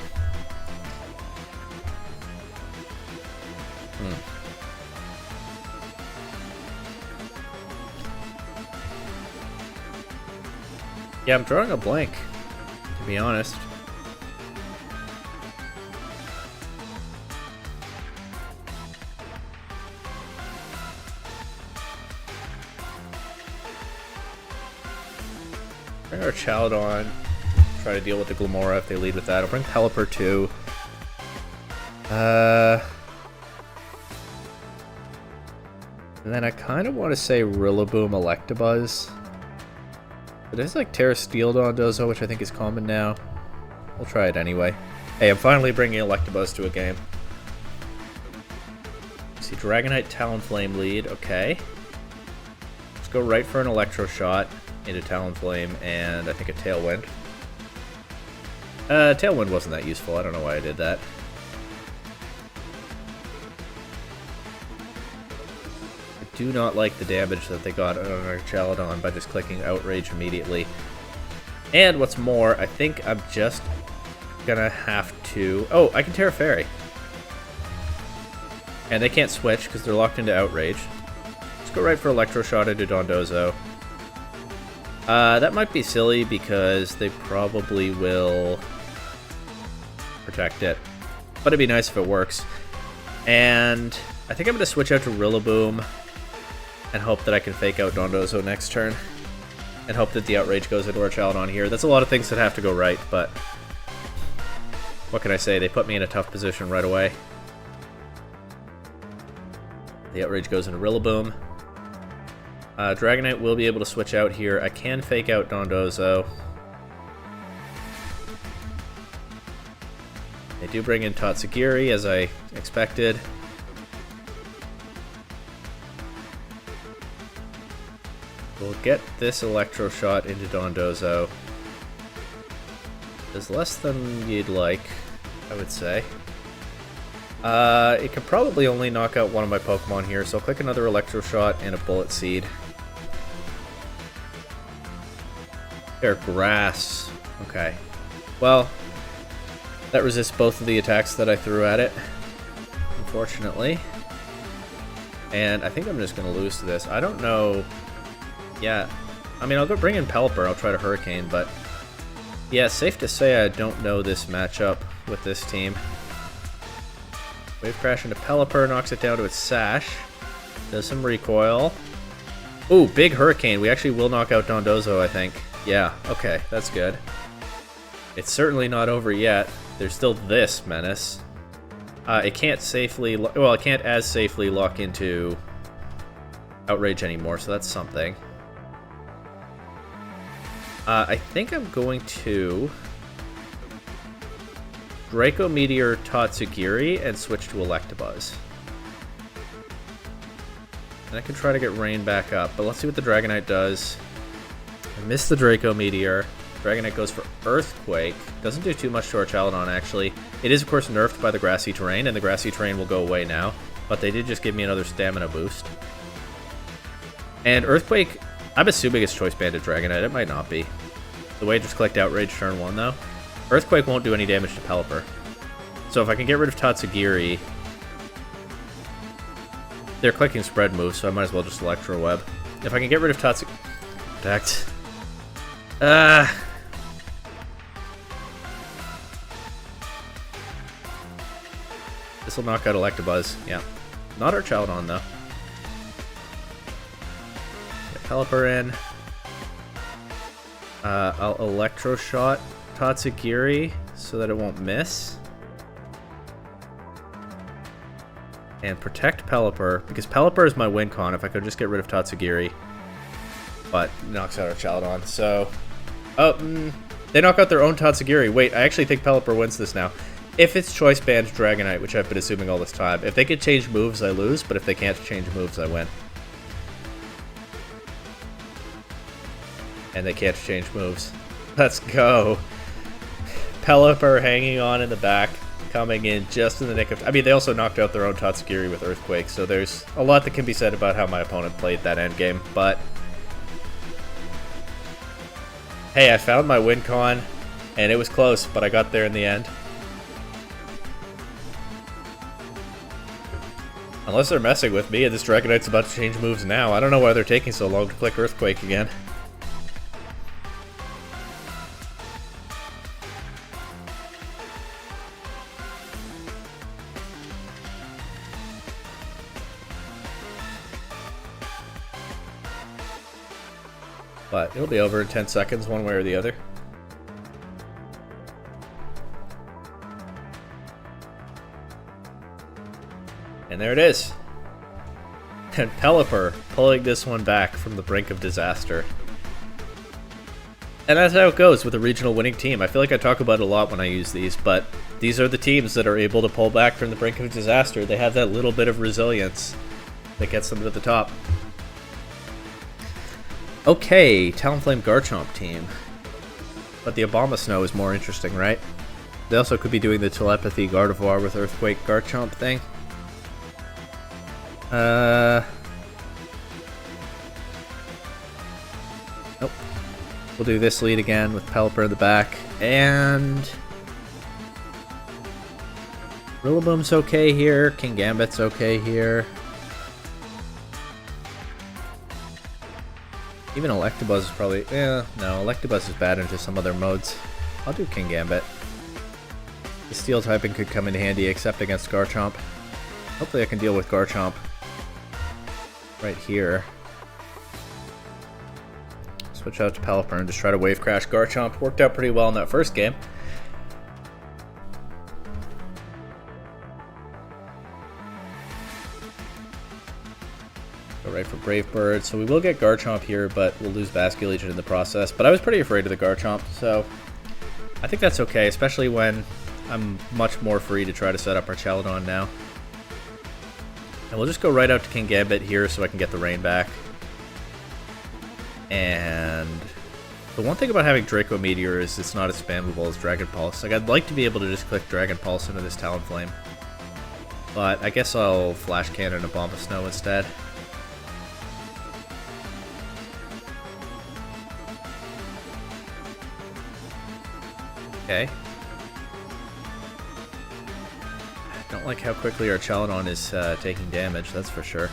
Yeah, I'm drawing a blank, to be honest. Bring our Chaldon. Try to deal with the Glamora if they lead with that. I'll bring Pelipper too. And then I kind of want to say Rillaboom Electabuzz. But it's like Terra Steel Dondozo, which I think is common now. We'll try it anyway. Hey, I'm finally bringing Electabuzz to a game. See, Dragonite Talonflame lead. Okay. Let's go right for an Electro Shot into Talonflame and I think a Tailwind. Tailwind wasn't that useful. I don't know why I did that. I do not like the damage that they got on our Chaldon by just clicking Outrage immediately. And what's more, I think I'm just gonna have to... Oh, I can Terra Fairy. And they can't switch because they're locked into Outrage. Let's go right for Electro Shot into Dondozo. That might be silly because they probably will protect it. But it'd be nice if it works. And I think I'm going to switch out to Rillaboom and hope that I can fake out Dondozo next turn. And hope that the Outrage goes into our Chaldon here. That's a lot of things that have to go right, but what can I say? They put me in a tough position right away. The Outrage goes into Rillaboom. Dragonite will be able to switch out here. I can fake out Dondozo. They do bring in Tatsugiri, as I expected. We'll get this Electro Shot into Dondozo. It's less than you'd like, I would say. It can probably only knock out one of my Pokemon here, so I'll click another Electro Shot and a Bullet Seed. They're Grass. Okay. Well, that resists both of the attacks that I threw at it, unfortunately. And I think I'm just going to lose to this. I don't know... Yeah, I mean, I'll go bring in Pelipper. I'll try to Hurricane, but... Yeah, safe to say I don't know this matchup with this team. Wave Crash into Pelipper, knocks it down to its Sash. Does some recoil. Ooh, big Hurricane. We actually will knock out Dondozo, I think. Yeah, okay, that's good. It's certainly not over yet. There's still this Menace. It can't safely... Well, it can't as safely lock into Outrage anymore, so that's something. I think I'm going to Draco Meteor Tatsugiri and switch to Electabuzz. And I can try to get rain back up, but let's see what the Dragonite does. I missed the Draco Meteor. Dragonite goes for Earthquake. Doesn't do too much to our Chaladon, actually. It is, of course, nerfed by the grassy terrain, and the grassy terrain will go away now. But they did just give me another stamina boost. And Earthquake, I'm assuming it's Choice Banded Dragonite. It might not be. The way it just clicked Outrage turn 1, though. Earthquake won't do any damage to Pelipper. So if I can get rid of Tatsugiri... They're clicking spread moves, so I might as well just Electro Web. If I can get rid of Tatsugiri... Protect. This will knock out Electabuzz. Yeah. Not our Chaladon, though. Get Pelipper in. I'll Electro Shot Tatsugiri so that it won't miss. And protect Pelipper, because Pelipper is my win con if I could just get rid of Tatsugiri. But knocks out our Chaladon, so... Oh, they knock out their own Tatsugiri. Wait, I actually think Pelipper wins this now. If it's Choice Band Dragonite, which I've been assuming all this time, if they can change moves, I lose, but if they can't change moves, I win. And they can't change moves. Let's go. Pelipper hanging on in the back, coming in just in the nick of... I mean, they also knocked out their own Tatsugiri with Earthquake, so there's a lot that can be said about how my opponent played that endgame, but... Hey, I found my win con, and it was close, but I got there in the end. Unless they're messing with me, and this Dragonite's about to change moves now. I don't know why they're taking so long to click Earthquake again. But it'll be over in 10 seconds, one way or the other. And there it is. And Pelipper pulling this one back from the brink of disaster. And that's how it goes with a regional winning team. I feel like I talk about it a lot when I use these, but these are the teams that are able to pull back from the brink of disaster. They have that little bit of resilience that gets them to the top. Okay, Talonflame Garchomp team. But the Abomasnow is more interesting, right? They also could be doing the Telepathy Gardevoir with Earthquake Garchomp thing. Nope. We'll do this lead again with Pelipper in the back. And... Rillaboom's okay here. Kingambit's okay here. Even Electabuzz is probably... no, Electabuzz is bad into some other modes. I'll do Kingambit. The Steel typing could come in handy, except against Garchomp. Hopefully I can deal with Garchomp right here. Switch out to Pelipper and just try to Wave Crash Garchomp. Worked out pretty well in that first game. Go right for Brave Bird. So we will get Garchomp here, but we'll lose Vasculegion in the process. But I was pretty afraid of the Garchomp, so I think that's okay, especially when I'm much more free to try to set up our Chaladon now. And we'll just go right out to Kingambit here so I can get the rain back. And the one thing about having Draco Meteor is it's not as spammable as Dragon Pulse. Like, I'd like to be able to just click Dragon Pulse into this Talonflame. But I guess I'll Flash Cannon Abomasnow instead. Okay. Don't like how quickly our Chaladon is taking damage, that's for sure.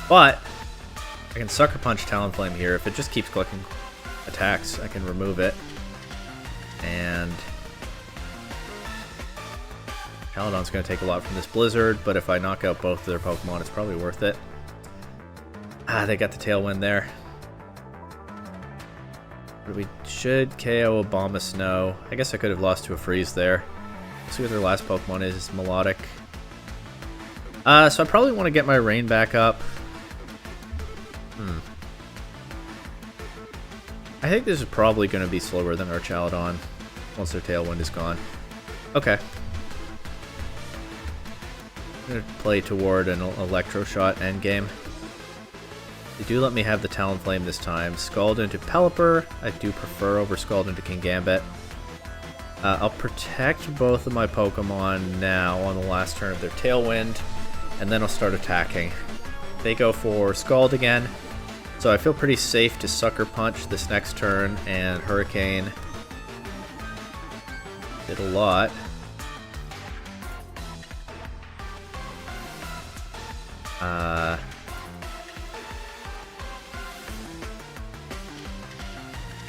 But I can Sucker Punch Talonflame here. If it just keeps clicking attacks, I can remove it. And Chaladon's going to take a lot from this Blizzard, but if I knock out both of their Pokemon, it's probably worth it. Ah, they got the Tailwind there. But we should KO Abomasnow. I guess I could have lost to a Freeze there. Let's see what their last Pokemon is. Melodic. So I probably want to get my Rain back up. I think this is probably going to be slower than our Chaladon once their Tailwind is gone. Okay. I'm gonna play toward an Electroshot endgame. They do let me have the Talonflame this time. Scald into Pelipper, I do prefer over Scald into Kingambit. I'll protect both of my Pokemon now on the last turn of their Tailwind, and then I'll start attacking. They go for Scald again, so I feel pretty safe to Sucker Punch this next turn, and Hurricane did a lot.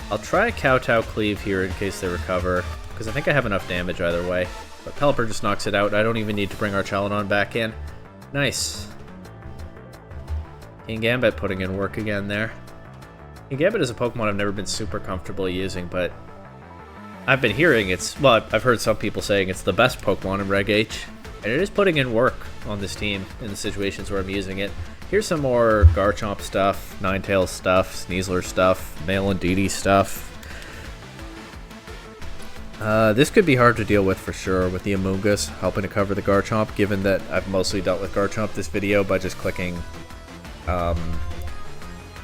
I'll try a Kowtow Cleave here in case they recover, because I think I have enough damage either way. But Pelipper just knocks it out. I don't even need to bring our Archaludon back in. Nice. Kingambit putting in work again there. Kingambit is a Pokemon I've never been super comfortable using, but I've been hearing well, I've heard some people saying it's the best Pokemon in Reg H, and it is putting in work on this team in the situations where I'm using it. Here's some more Garchomp stuff, Ninetales stuff, Sneasler stuff, Mail and DD stuff. This could be hard to deal with for sure, with the Amoonguss helping to cover the Garchomp, given that I've mostly dealt with Garchomp this video by just clicking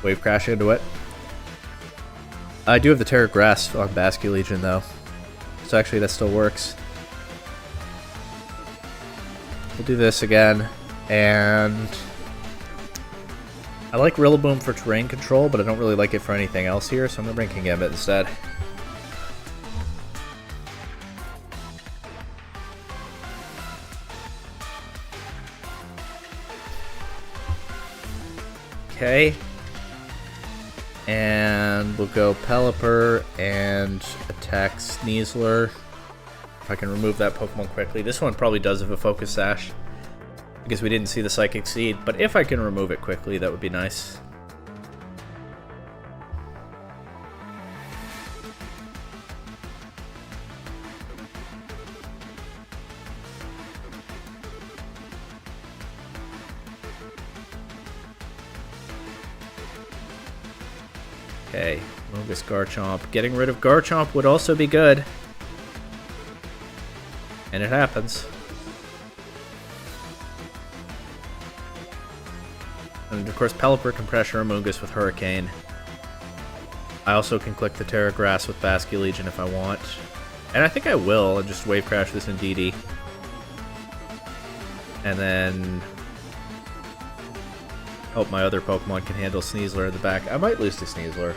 Wave Crash into it. I do have the Terra Grass on Basculegion though, so actually that still works. We'll do this again, and I like Rillaboom for terrain control, but I don't really like it for anything else here, so I'm going to bring Kingambit instead. Okay. And we'll go Pelipper and attack Sneasler. If I can remove that Pokemon quickly. This one probably does have a Focus Sash, because we didn't see the Psychic Seed, but if I can remove it quickly, that would be nice. Okay, Amoonguss Garchomp. Getting rid of Garchomp would also be good. And it happens. And of course, Pelipper can pressure Amoonguss with Hurricane. I also can click the Terra Grass with Basculegion if I want. And I think I will, and just Wave Crash this in DD. And then hope my other Pokemon can handle Sneasler in the back. I might lose to Sneasler.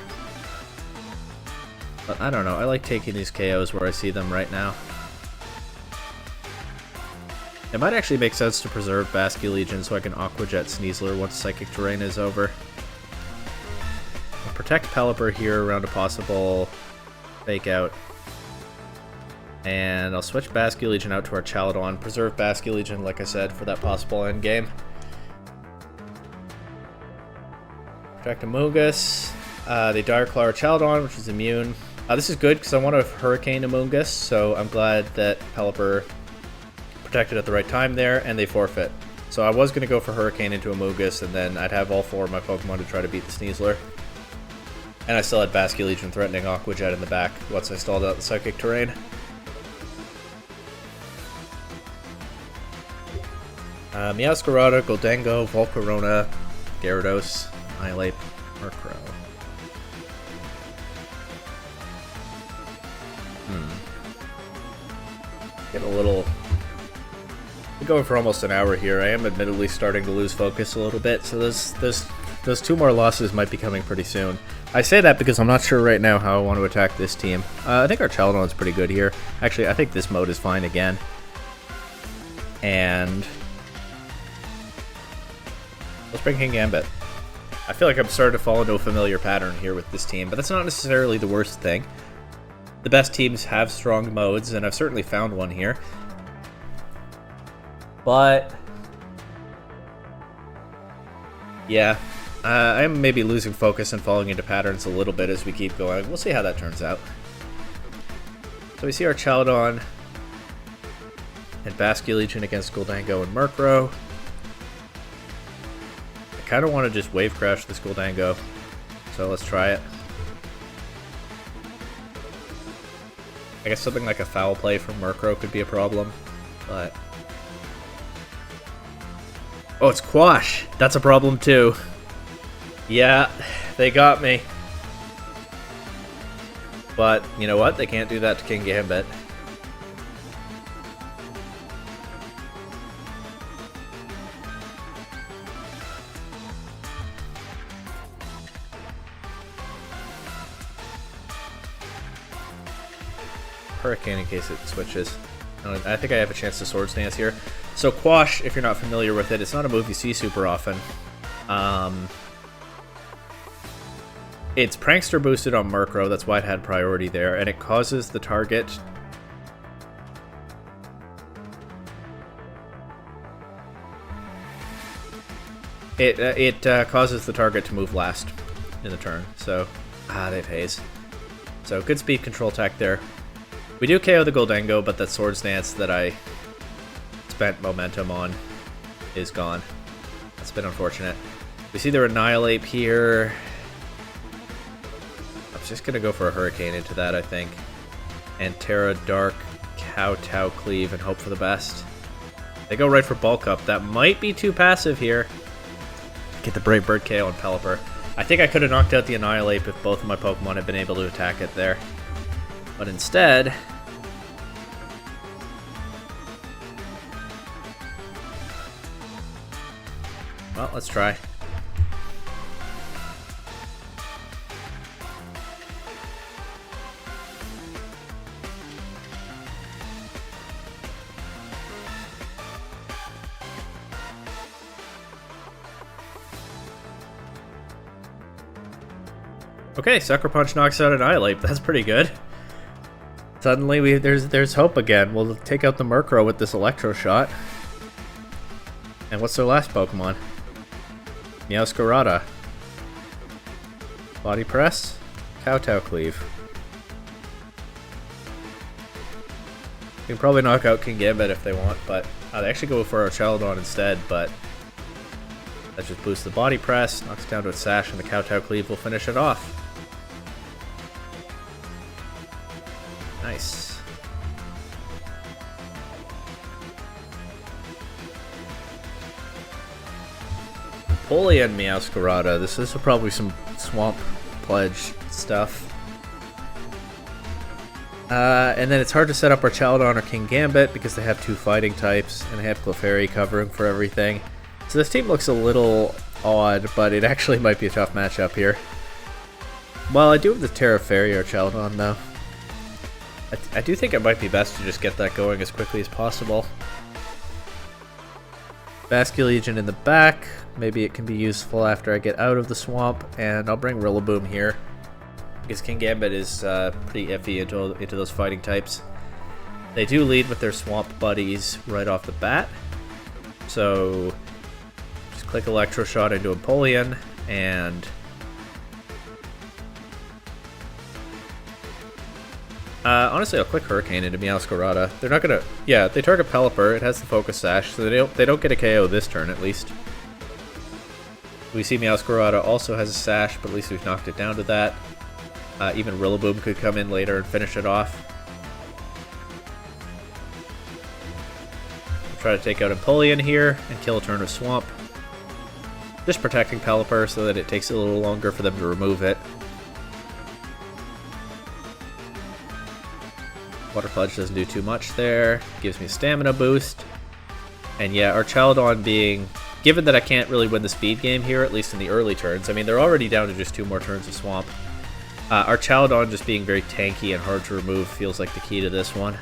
But I don't know, I like taking these KOs where I see them right now. It might actually make sense to preserve Basculegion so I can Aqua Jet Sneasler once Psychic Terrain is over. I'll protect Pelipper here around a possible Fake Out. And I'll switch Basculegion out to our Archaludon, preserve Basculegion, like I said, for that possible endgame. Protect Amoonguss. They Dire Claw Archaludon, which is immune. This is good because I want to Hurricane Amoonguss, so I'm glad that Pelipper protected at the right time there, and they forfeit. So I was going to go for Hurricane into Amoonguss, and then I'd have all four of my Pokemon to try to beat the Sneasler. And I still had Basculegion threatening Aqua Jet in the back once I stalled out the Psychic Terrain. Meowscarada, Goldengo, Volcarona, Gyarados, Annihilate, Murkrow. Get a little... We're going for almost an hour here. I am admittedly starting to lose focus a little bit, so those two more losses might be coming pretty soon. I say that because I'm not sure right now how I want to attack this team. I think our Archaludon's pretty good here. Actually, I think this mode is fine again. And let's bring Kingambit. I feel like I'm starting to fall into a familiar pattern here with this team, but that's not necessarily the worst thing. The best teams have strong modes, and I've certainly found one here. But yeah, I am maybe losing focus and falling into patterns a little bit as we keep going. We'll see how that turns out. So we see our Archaludon and Basculegion against Goldengo and Murkrow. I kind of want to just Wave Crash this Goldengo, so let's try it. I guess something like a Foul Play from Murkrow could be a problem, but Oh, it's Quash. That's a problem too. Yeah, they got me. But, you know what? They can't do that to King Gambit. Hurricane in case it switches. I think I have a chance to Swords Dance here. So Quash, if you're not familiar with it, it's not a move you see super often. It's Prankster boosted on Murkrow, that's why it had priority there, and it causes the target... It causes the target to move last in the turn, so... they have Haze. So good speed control attack there. We do KO the Goldengo, but that Swords Dance that I spent momentum on is gone. That's been unfortunate. We see the Annihilate here. I'm just going to go for a Hurricane into that, I think. And Terra Dark, Kowtow Cleave, and hope for the best. They go right for Bulk Up. That might be too passive here. Get the Brave Bird KO on Pelipper. I think I could have knocked out the Annihilate if both of my Pokemon had been able to attack it there. But instead... well, let's try. Okay, Sucker Punch knocks out Annihilate. That's pretty good. Suddenly, there's hope again. We'll take out the Murkrow with this Electro Shot. And what's their last Pokemon? Meowscarada. Body Press. Kowtow Cleave. You can probably knock out King Gambit if they want, but they actually go for Archetype instead, but that just boosts the Body Press, knocks it down to its Sash, and the Kowtow Cleave will finish it off. Nice. Napoleon Meowscarada. This is probably some Swamp Pledge stuff. And then it's hard to set up Archetype or King Gambit because they have two fighting types and they have Clefairy covering for everything. So this team looks a little odd, but it actually might be a tough matchup here. Well, I do have the Terra Fairy Archetype though. I do think it might be best to just get that going as quickly as possible. Basculegion in the back. Maybe it can be useful after I get out of the swamp, and I'll bring Rillaboom here. Because King Gambit is pretty iffy into those fighting types. They do lead with their swamp buddies right off the bat. So just click Electro Shot into Empoleon, and honestly, I'll click Hurricane into Meowscarada. They're not gonna... yeah, they target Pelipper. It has the Focus Sash, so they don't get a KO this turn, at least. We see Meowscarada also has a Sash, but at least we've knocked it down to that. Even Rillaboom could come in later and finish it off. We'll try to take out Empoleon here and kill a turn of Swamp. Just protecting Pelipper so that it takes a little longer for them to remove it. Water Pledge doesn't do too much there. Gives me a stamina boost. And yeah, Archetype being... given that I can't really win the speed game here, at least in the early turns. I mean, they're already down to just 2 more turns of Swamp. Archetype just being very tanky and hard to remove feels like the key to this one.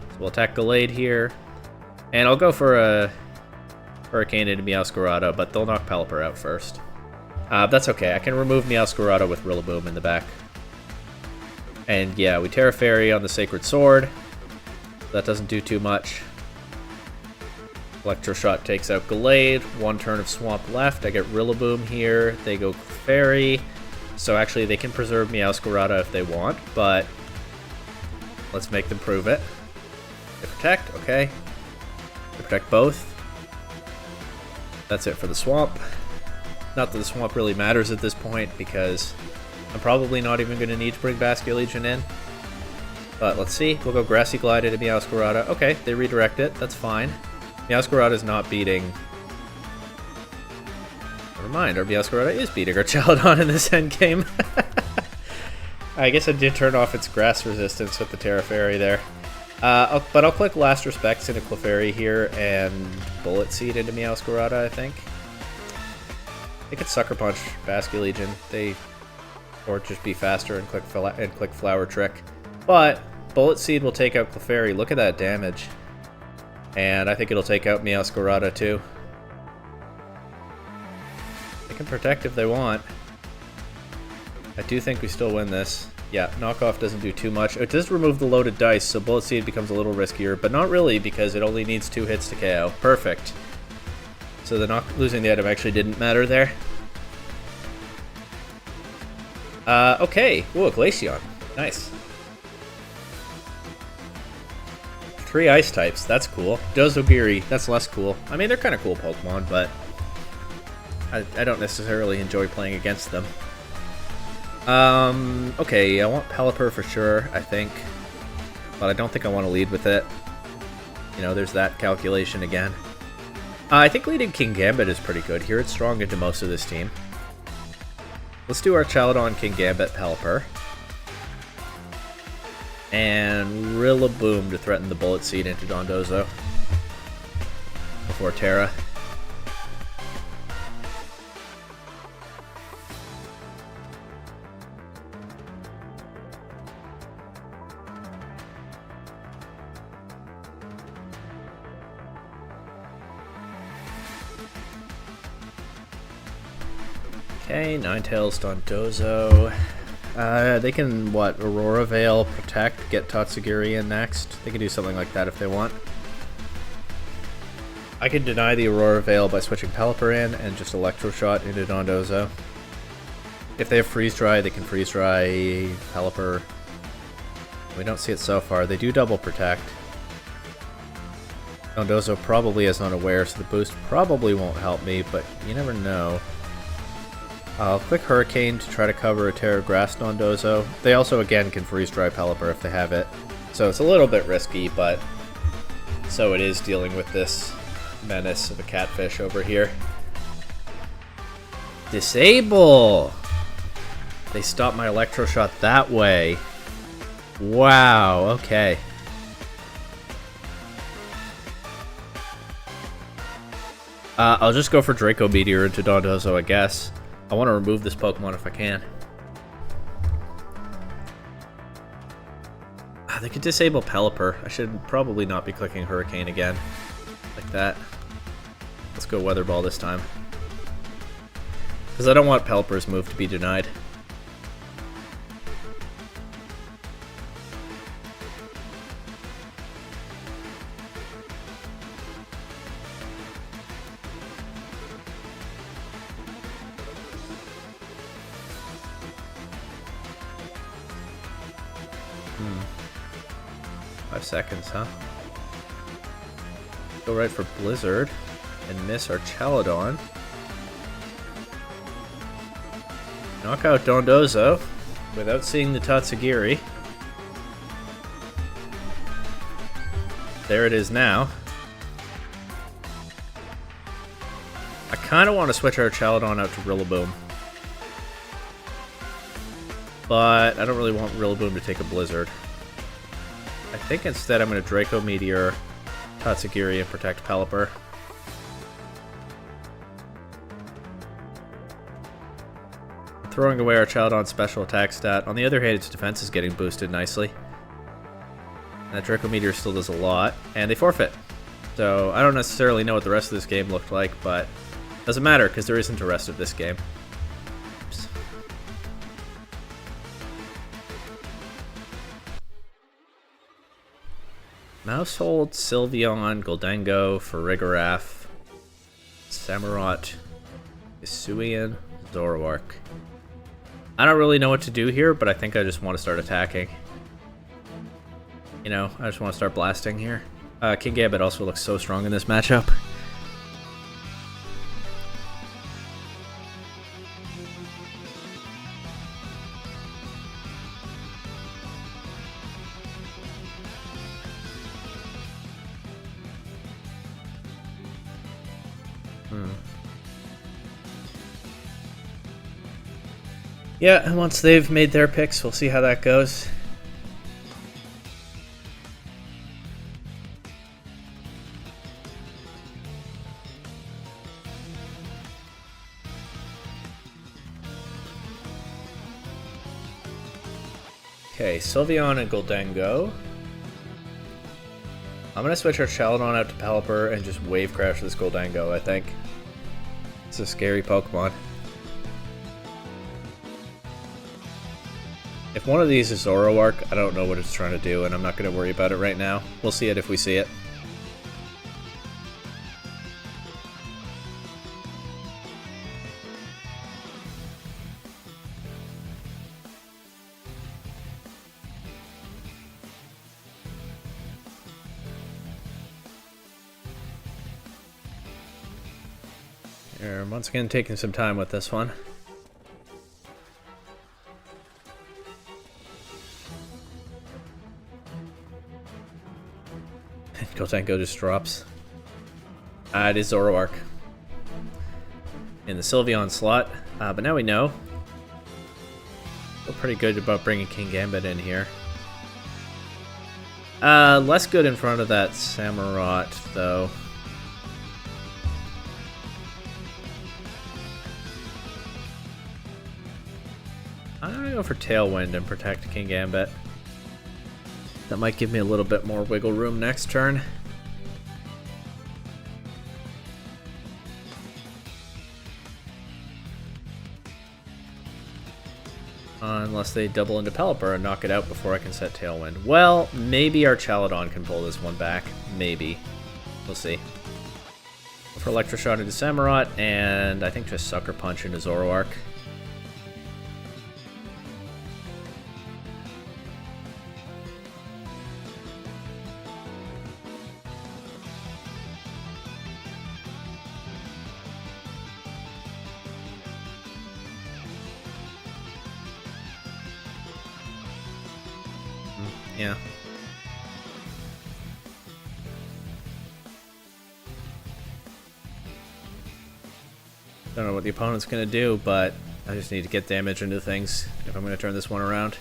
So we'll attack Gallade here. And I'll go for a Hurricane into Meowscarada, but they'll knock Pelipper out first. That's okay. I can remove Meowscarada with Rillaboom in the back. And yeah, we Terra Fairy on the Sacred Sword. That doesn't do too much. Electro Shot takes out Gallade. 1 turn of Swamp left. I get Rillaboom here. They go Clefairy. So actually they can preserve Meowscarada if they want, but let's make them prove it. They protect, okay. They protect both. That's it for the Swamp. Not that the Swamp really matters at this point because I'm probably not even going to need to bring Basculegion in. But let's see. We'll go Grassy Glide into Meowscarada. Okay, they redirect it. That's fine. Meowscarada's not beating... Never mind, our Meowscarada is beating our Chaladon in this endgame. I guess I did turn off its grass resistance with the Terra Fairy there. But I'll click Last Respects into Clefairy here and Bullet Seed into Meowscarada, I think. They could Sucker Punch Basculegion. Or just be faster and click Flower Trick. But Bullet Seed will take out Clefairy. Look at that damage. And I think it'll take out Meowscarada too. They can protect if they want. I do think we still win this. Yeah, Knockoff doesn't do too much. It does remove the loaded dice, so Bullet Seed becomes a little riskier, but not really because it only needs 2 hits to KO. Perfect. So losing the item actually didn't matter there. Okay. Ooh, a Glaceon. Nice. 3 ice types. That's cool. Dozogiri. That's less cool. I mean, they're kind of cool Pokemon, but I don't necessarily enjoy playing against them. Okay, I want Pelipper for sure, I think. But I don't think I want to lead with it. You know, there's that calculation again. I think leading Kingambit is pretty good here. It's strong into most of this team. Let's do our Chaladon, Kingambit, Pelipper. And Rillaboom to threaten the Bullet Seed into Dondozo. Before Terra. Okay, Ninetales, Dondozo. They can, what, Aurora Veil, Protect, get Tatsugiri in next. They can do something like that if they want. I can deny the Aurora Veil by switching Pelipper in and just Electro Shot into Dondozo. If they have Freeze Dry, they can Freeze Dry Pelipper. We don't see it so far. They do double Protect. Dondozo probably is unaware, so the boost probably won't help me, but you never know. I'll click Hurricane to try to cover a Terra Grass Dondozo. They also, again, can Freeze Dry Pelipper if they have it. So it's a little bit risky, but so it is dealing with this menace of a catfish over here. Disable! They stopped my Electro Shot that way. Wow, okay. I'll just go for Draco Meteor into Dondozo, I guess. I want to remove this Pokemon if I can. They could disable Pelipper. I should probably not be clicking Hurricane again. Like that. Let's go Weather Ball this time. Because I don't want Pelipper's move to be denied. Hmm. 5 seconds, huh? Go right for Blizzard and miss our Chaladon. Knock out Dondozo without seeing the Tatsugiri. There it is now. I kind of want to switch our Chaladon out to Rillaboom. But I don't really want Rillaboom to take a Blizzard. I think instead I'm going to Draco Meteor, Tatsugiri, and protect Pelipper. Throwing away our Chaladon's special attack stat. On the other hand, its defense is getting boosted nicely. And that Draco Meteor still does a lot, and they forfeit. So I don't necessarily know what the rest of this game looked like, but it doesn't matter because there isn't a rest of this game. Oops. Mousehold, Sylveon, Goldengo, Farigiraf, Samurott, Hisuian, Zoroark. I don't really know what to do here, but I think I just want to start attacking. You know, I just want to start blasting here. Kingambit also looks so strong in this matchup. Yeah, and once they've made their picks, we'll see how that goes. Okay, Sylveon and Goldengo. I'm gonna switch our Chaladon out to Pelipper and just wave crash this Goldengo, I think. It's a scary Pokemon. If one of these is Zoroark, I don't know what it's trying to do, and I'm not going to worry about it right now. We'll see it if we see it. We're once again taking some time with this one. Goldengo just drops. It is Zoroark in the Sylveon slot, but now we know. Feel pretty good about bringing King Gambit in here. Less good in front of that Samurott, though. I'm gonna go for Tailwind and protect King Gambit. That might give me a little bit more wiggle room next turn. Unless they double into Pelipper and knock it out before I can set Tailwind. Well, maybe our Chaladon can pull this one back. Maybe. We'll see. Go for Electroshock into Samurott, and I think just Sucker Punch into Zoroark. Yeah. Don't know what the opponent's going to do, but I just need to get damage into things if I'm going to turn this one around.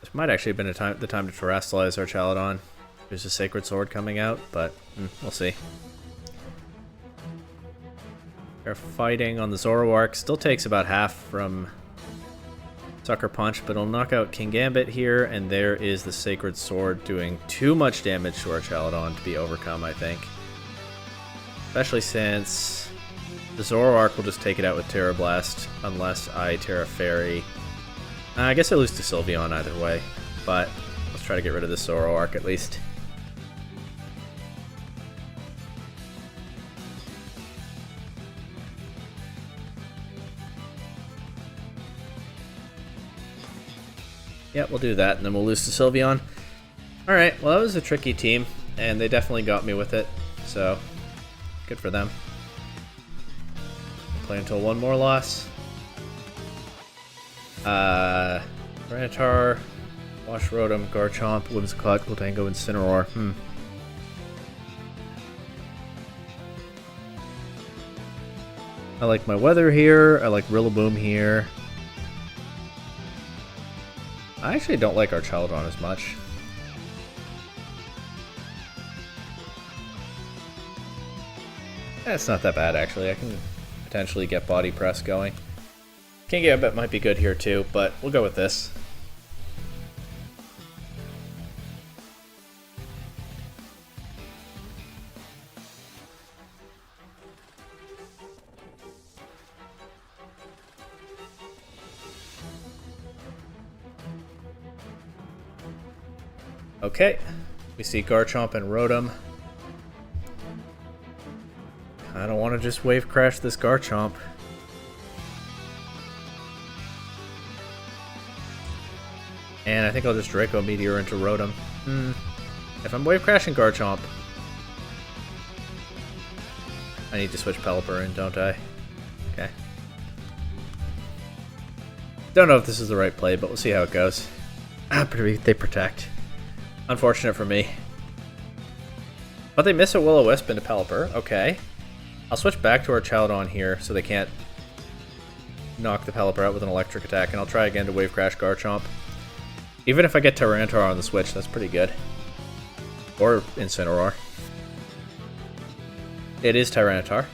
This might actually have been the time to Terrastallize our Chaladon. There's a Sacred Sword coming out, but we'll see. They're fighting on the Zoroark. Still takes about half from Sucker Punch, but it'll knock out King Gambit here, and there is the Sacred Sword doing too much damage to our Chaladon to be overcome, I think. Especially since the Zoroark will just take it out with Terra Blast, unless I Terra Fairy. I guess I lose to Sylveon either way, but let's try to get rid of this Zoroark at least. Yeah, we'll do that, and then we'll lose to Sylveon. Alright, well that was a tricky team, and they definitely got me with it, so good for them. Play until one more loss. Granitar, Wash Rotom, Garchomp, Whimsicott, Goldengo, Incineroar. I like my weather here, I like Rillaboom here. I actually don't like our Chaladon as much. It's not that bad, actually. I can potentially get Body Press going. King Gambit might be good here, too, but we'll go with this. Okay, we see Garchomp and Rotom. I don't want to just wave crash this Garchomp. And I think I'll just Draco Meteor into Rotom. If I'm wave crashing Garchomp, I need to switch Pelipper in, don't I? Okay. Don't know if this is the right play, but we'll see how it goes. They protect. Unfortunate for me. But they miss a Will-O-Wisp into Pelipper. Okay. I'll switch back to our Chowdon here so they can't knock the Pelipper out with an electric attack, and I'll try again to Wave Crash Garchomp. Even if I get Tyranitar on the switch, that's pretty good. Or Incineroar. It is Tyranitar.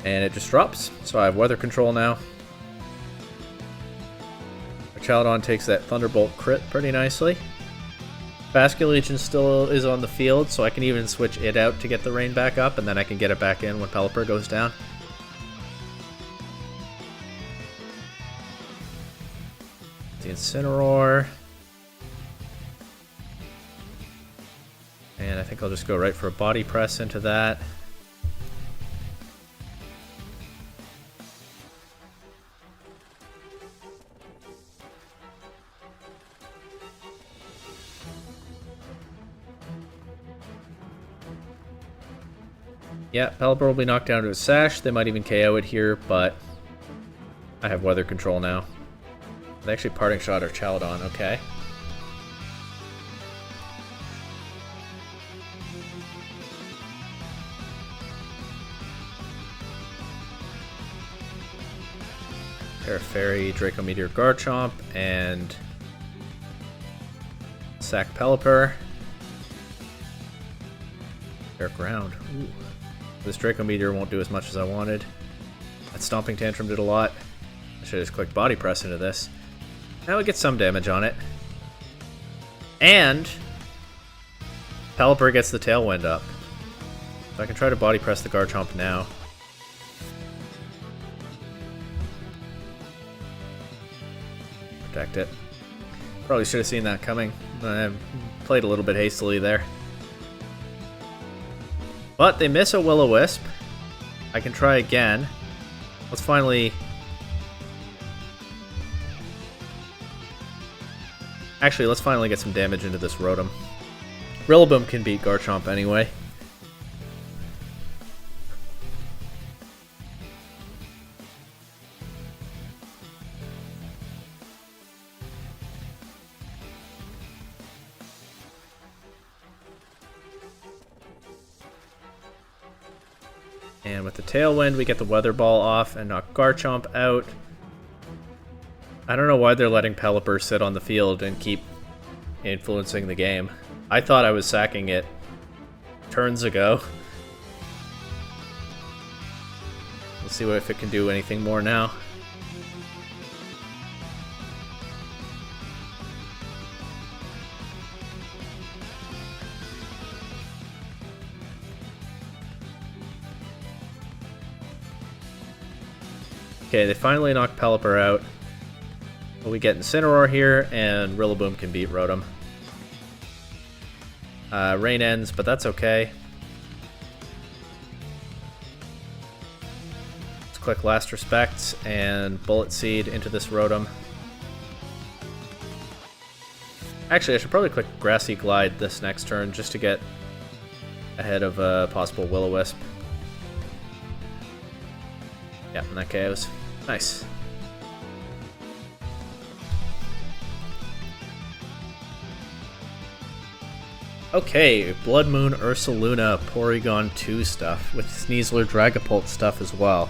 And it just drops, so I have Weather Control now. My Chowdon takes that Thunderbolt crit pretty nicely. Basculegion still is on the field, so I can even switch it out to get the rain back up, and then I can get it back in when Pelipper goes down. The Incineroar. And I think I'll just go right for a Body Press into that. Yeah, Pelipper will be knocked down to a Sash. They might even KO it here, but I have Weather Control now. They actually Parting Shot or Chowdon, okay. Fairy, Draco Meteor, Garchomp, and sack Pelipper. Fair ground. Ooh. This Draco Meteor won't do as much as I wanted. That Stomping Tantrum did a lot. I should have just clicked Body Press into this. Now we get some damage on it. And Pelipper gets the Tailwind up. So I can try to Body Press the Garchomp now. Protect it. Probably should have seen that coming. I played a little bit hastily there. But they miss a Will-O-Wisp. I can try again. Let's finally... Actually, let's finally get some damage into this Rotom. Rillaboom can beat Garchomp anyway. And with the Tailwind, we get the Weather Ball off and knock Garchomp out. I don't know why they're letting Pelipper sit on the field and keep influencing the game. I thought I was sacking it turns ago. Let's see if it can do anything more now. Okay, they finally knocked Pelipper out. But we get Incineroar here, and Rillaboom can beat Rotom. Rain ends, but that's okay. Let's click Last Respects and Bullet Seed into this Rotom. Actually, I should probably click Grassy Glide this next turn just to get ahead of a possible Will-O-Wisp. Yeah, and that KOs. Nice. Okay, Blood Moon, Ursaluna, Porygon 2 stuff, with Sneasler, Dragapult stuff as well.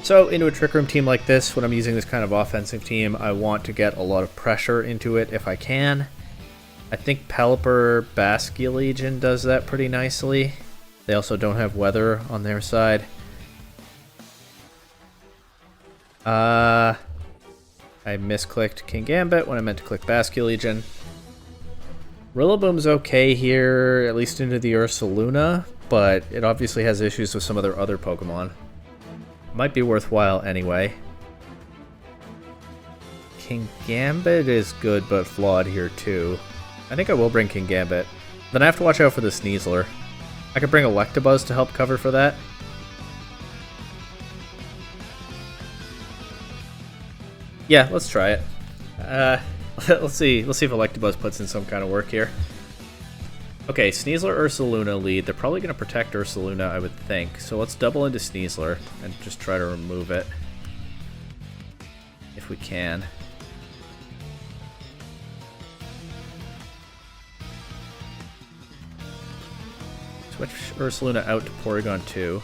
So, into a Trick Room team like this, when I'm using this kind of offensive team, I want to get a lot of pressure into it if I can. I think Pelipper, Basculegion does that pretty nicely. They also don't have Weather on their side. I misclicked Kingambit when I meant to click Basculegion. Rillaboom's okay here, at least into the Ursaluna, but it obviously has issues with some of their other Pokemon. Might be worthwhile anyway. Kingambit is good but flawed here too. I think I will bring Kingambit. Then I have to watch out for the Sneasler. I could bring Electabuzz to help cover for that. Yeah, let's try it. Let's see if Electabuzz puts in some kind of work here. Okay, Sneasler, Ursaluna lead. They're probably going to protect Ursaluna, I would think. So let's double into Sneasler and just try to remove it. If we can. Switch Ursaluna out to Porygon 2.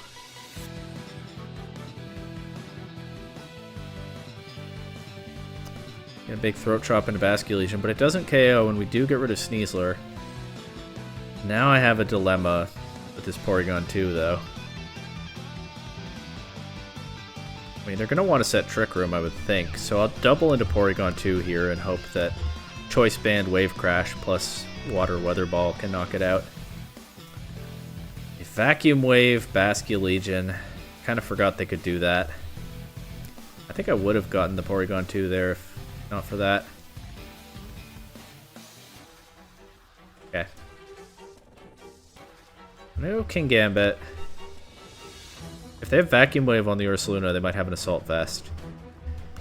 Get a big Throat Chop into Basculegion, but it doesn't KO, and we do get rid of Sneasler. Now I have a dilemma with this Porygon 2, though. I mean, they're going to want to set Trick Room, I would think, so I'll double into Porygon 2 here and hope that Choice Band, Wave Crash, plus Water Weather Ball can knock it out. Vacuum Wave, Basculegion. Kind of forgot they could do that. I think I would have gotten the Porygon 2 there if not for that. Okay. No Kingambit. If they have Vacuum Wave on the Ursaluna, they might have an Assault Vest.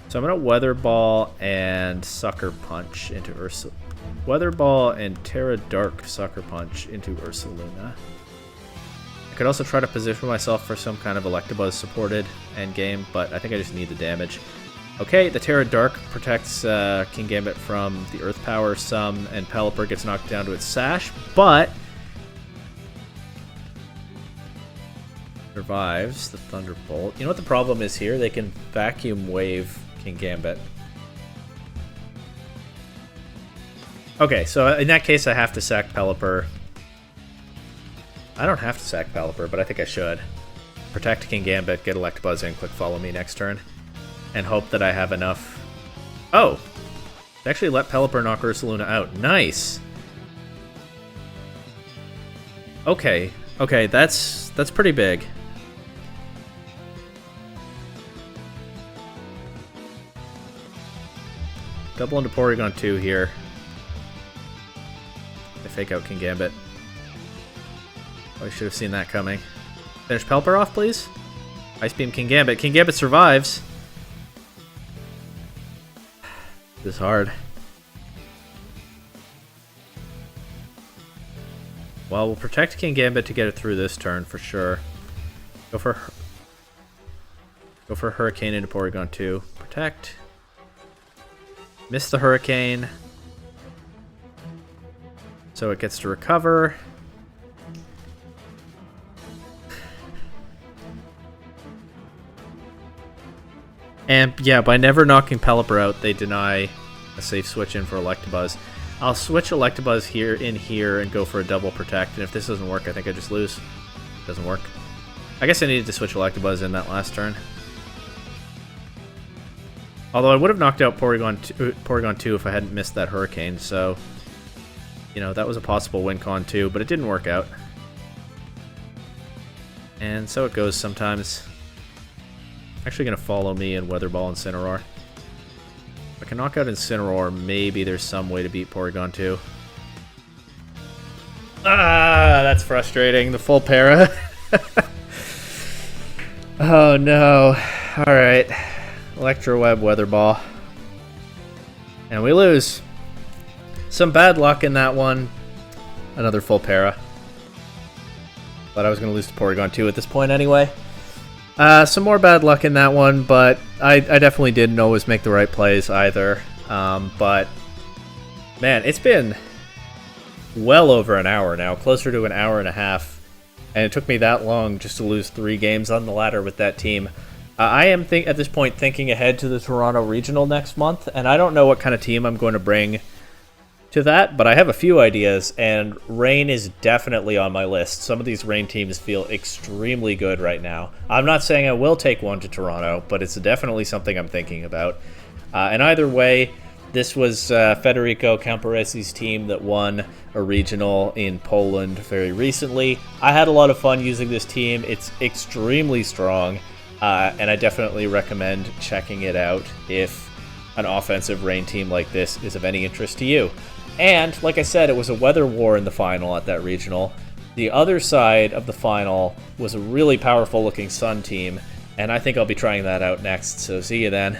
So I'm going to Weather Ball and Sucker Punch into Ursaluna. Weather Ball and Terra Dark Sucker Punch into Ursaluna. I could also try to position myself for some kind of Electabuzz supported endgame, but I think I just need the damage. Okay, the Terra Dark protects Kingambit from the Earth Power some, and Pelipper gets knocked down to its Sash, but survives the Thunderbolt. You know what the problem is here? They can Vacuum Wave Kingambit. Okay, so in that case I have to sack Pelipper. I don't have to sack Pelipper, but I think I should. Protect Kingambit, get Electabuzz in, quick follow me next turn. And hope that I have enough. Oh! Actually let Pelipper knock Ursaluna out. Nice! Okay, okay, that's pretty big. Double into Porygon 2 here. I fake out Kingambit. Oh, I should have seen that coming. Finish Pelipper off, please. Ice Beam Kingambit. Kingambit survives. This is hard. Well, we'll protect Kingambit to get it through this turn for sure. Go for Hurricane into Porygon 2. Protect. Miss the Hurricane. So it gets to recover. And yeah, by never knocking Pelipper out, they deny a safe switch in for Electabuzz. I'll switch Electabuzz here and go for a double protect, and if this doesn't work, I think I just lose. Doesn't work. I guess I needed to switch Electabuzz in that last turn. Although I would have knocked out Porygon 2 if I hadn't missed that Hurricane, so you know, that was a possible win con too, but it didn't work out. And so it goes sometimes. Actually going to follow me in Weather Ball and Incineroar. If I can knock out Incineroar, maybe there's some way to beat Porygon 2. Ah, that's frustrating. The full para. Oh no. Alright. Electro Web, Weather Ball. And we lose. Some bad luck in that one. Another full para. But I was going to lose to Porygon 2 at this point anyway. Some more bad luck in that one, but I definitely didn't always make the right plays either. But, man, it's been well over an hour now, closer to an hour and a half. And it took me that long just to lose 3 games on the ladder with that team. I am at this point thinking ahead to the Toronto Regional next month, and I don't know what kind of team I'm going to bring to that, but I have a few ideas, and Rain is definitely on my list. Some of these Rain teams feel extremely good right now. I'm not saying I will take one to Toronto, but it's definitely something I'm thinking about. And either way, this was Federico Camporesi's team that won a regional in Poland very recently. I had a lot of fun using this team. It's extremely strong, and I definitely recommend checking it out if an offensive Rain team like this is of any interest to you. And, like I said, it was a weather war in the final at that regional. The other side of the final was a really powerful looking Sun team, and I think I'll be trying that out next, so see you then.